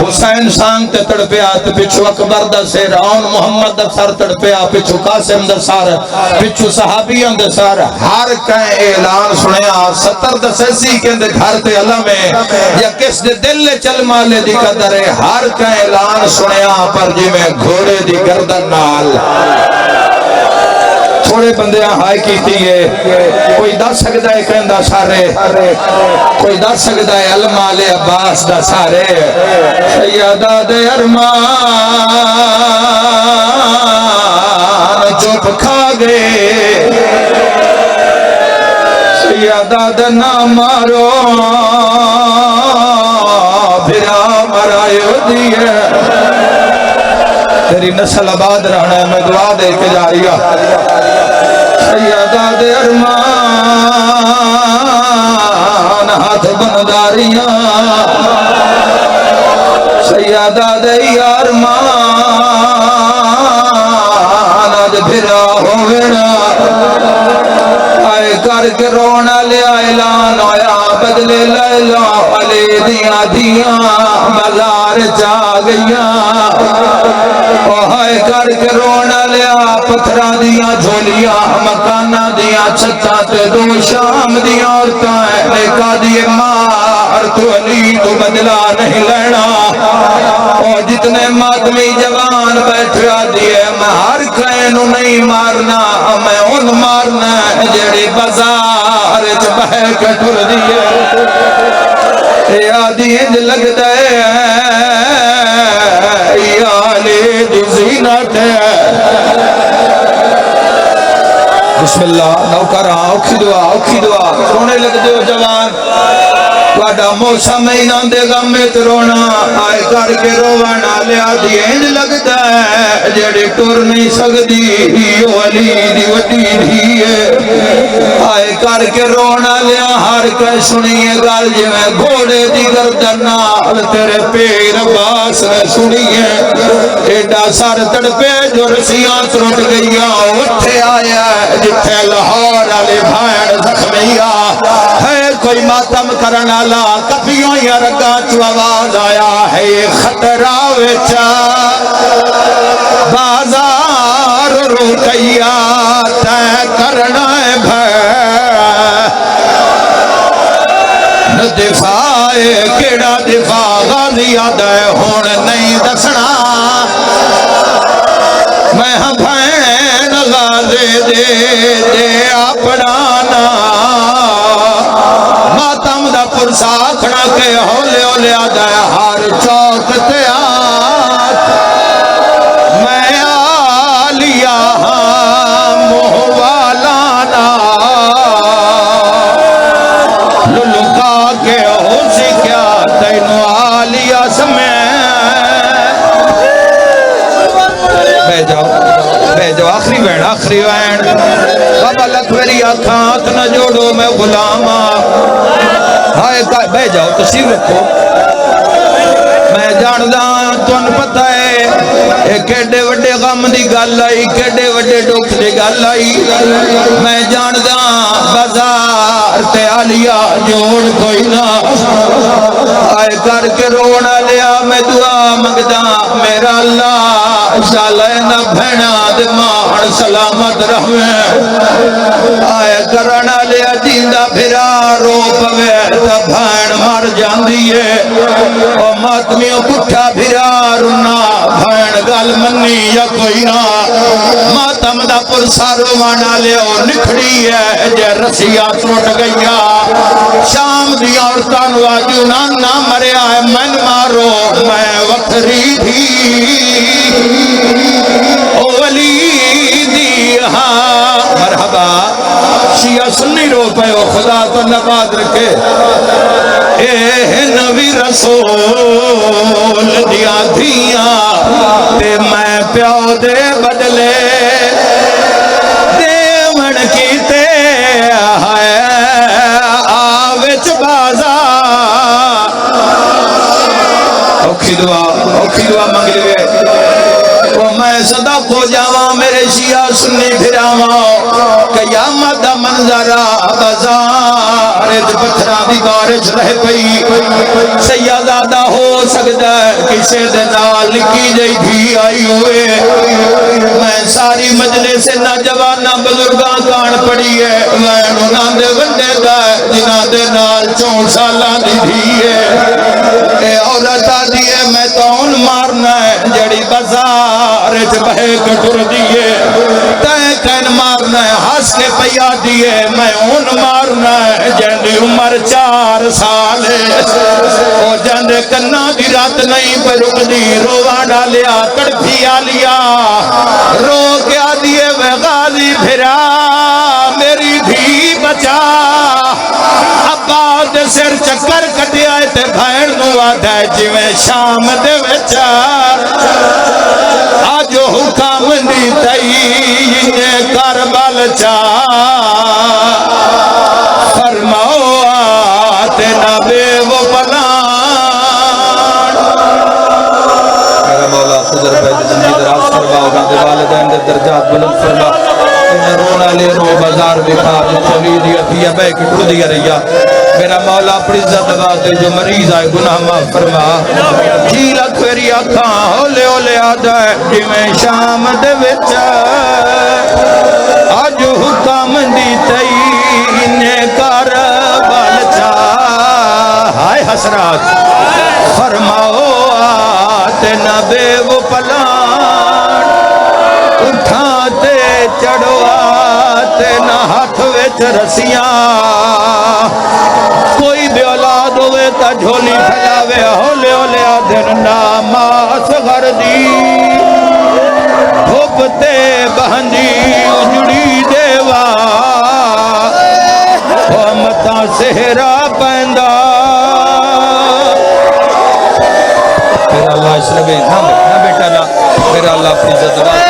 حسین سان تے تڑپیا تو پچھو اکبر دا سر، آن محمد دا سر تڑپیا، پچھو قاسم دا سر، پچھو صحابیان دا سر، ہر کہیں اعلان سنیا، 70 دا سیسی کے اندر گھر تے علم ہے، یا کس دے دل لے چل مالے دی قدر ہے، ہر کہیں اعلان سنیا پر جی میں گھوڑے دی گردن نال، تھوڑے بندے ہائے کیتی ہے، کوئی دس سکتا ہے کہندہ سارے، کوئی دس سکتا ہے علماء عباس دا سارے، سیدہ دے ارمان چپ کھا گئے، سیدہ دے نامارو بھرا مرائیو دیئے، تیری نسل آباد رہنا ہے میں دعا دے کے جاریہ، سیدہ دے ارمان ہاتھ بنداریاں، سیدہ دے ارمان آج بھرا ہوئینا، آئے کر کے رونا لیا اعلان ہویا بدل والے لیلا والے دیاں دیاں بازار چا گئیاں ہائے کر کے رونا لیا پتھرا دیاں جھولیاں مکانہ دیاں چھتا تے دو شام دیاں عورتاں نکا دیے مار تو علی تو بدلا نہیں لینا اور جتنے ماتمی جوان بیٹھا دیے میں ہر کینو نہیں مارنا میں ان مارنا جڑی بازار چ بہ کے ٹر دیے اے آدھی انج لگدا ہے یا لے دی زینت ہے بسم اللہ نوکر اوکھی دعا سونے لگ دیو جوان واڈا موسم ہی نہ دے غم وچ رونا آئے کر کے رونا لیا دی انج لگدا ہے جڑی ٹر نہیں سکدی او علی دی وڈی دھی ہے آئے کر کے رونا لیا ہر کے سنیے گل جویں گھوڑے دی گردن نال تیرے پیر عباس نے سنیے ایڈا سر تڑپے جو رسیاں ٹوٹ گئیاں اٹھے آیا جتھے لاہور والی بھین زخمیا ہے کوئی ماتم کرن والا کفیوں یا رگاں چ آواز آیا ہے خطرہ وچ بازار رکیا تے کرنا بھے دفاع کیڑا دفاع غازی یاد ہے ہون نہیں دسنا میں بھین غازی دے اپنا نا ماتم دا پرسا کھڑا کے ہولے ہولے آدھا ہے ہر چوک تے آت میں آلیا موہ والا نا للکا کے ہو سی کیا تینو آلیا سمیں بے جاؤ آخری بین بابا لکھوری آنکھات نہ جوڑو میں غلاما ہائے بے جاؤ تشریف رکھو میں جاندہ تون پتہ ہے کیڑے وڈے غم دی گل آئی کیڑے وڈے دکھ دی گل آئی میں جاندہ بازار تے آلیا جوڑ کوئی نہ آئے کر کے رونا لیا میں دعا منگدا میرا اللہ شالے نہ بھینا دمان سلامت رہویں آئے کرنا لیا جیندہ پھرا رو پوے تا بھین مر جاندی ہے او ماتمیوں کٹھا پھرا رونا بھین گل منی یا کوئی نہ ماتم دا پرسا روانا لیا نکھڑی ہے جے رسیاں ٹوٹ گئیا شام دی عورتان واجو نہ مریا ہے من مارو میں وکھری بھی او ولی دی ہاں مرحبا شیعہ سنی رو پہ او خدا تو نباد رکھے اے نبی رسول دیا دھیاں تے میں پیو دے بدلے دیون کیتے آوچ بازار اوکھی دعا منگ لے وہ میں صدق ہو جاواں میرے شیعہ سنی پھراواں قیامت دا منظرہ بازار پتھرا دی بارش رہ پئی سیادہ ہو سکتا ہے کسے دے نال کی جئی بھی آئی ہوئے میں ساری مجلس سے نوجواناں بزرگاں کان پڑی ہے میں انہاں دے ونڈے دا جنہاں دے نال 4 سالاں دی دھی ہے اے عورت آدھی ہے میں تو ان مارنا ہے جڑی بازار چ بہ کے ٹر دیے تے کین مارنا ہے ہنس کے پیا دیے میں ان مارنا ہے جندی عمر 4 سال او جندے کنا دی رات نہیں پہ رک دی روا ڈالیا تڑپی آلیا رو کے آدیے وے غازی پھرا میری دھی بچا ابا دے سر چکر کٹیا تے بھین نو آدھا جویں شام دے وچا آجو حکام دی تئی کربل چا فرماؤ آتے نبے وہ پلان میرا مولا خضر بھائی زندگی دراز فرما ہوگا دے والدین دے درجات بلند فرما رونا لے رو بازار دکھا جو چلی دیا تھی بے کی ٹو دیا رہیا میرا مولا اپنی عزت واسطے جو مریض آئے گناہ معاف فرما جی لکھ میری اکھاں ہولے ہولے آدھا ہے جویں شام دے وچ آج حکم دی تئی انہیں کر بالچا ہائے حسرات فرماؤ آتے نہ بے وہ پلان اٹھاتے چڑھو آتے نہ ہاتھ وچ رسیاں کوئی بے اولاد ہوئے تا جھولی پھیلاوے ہولے ہولے آدھن ناماس غردی دھوپتے بہنی اجڑی دیوا متا سہرا پیندہ میرا اللہ اس لگے نہ بیٹا نہ میرا اللہ اپنی عزت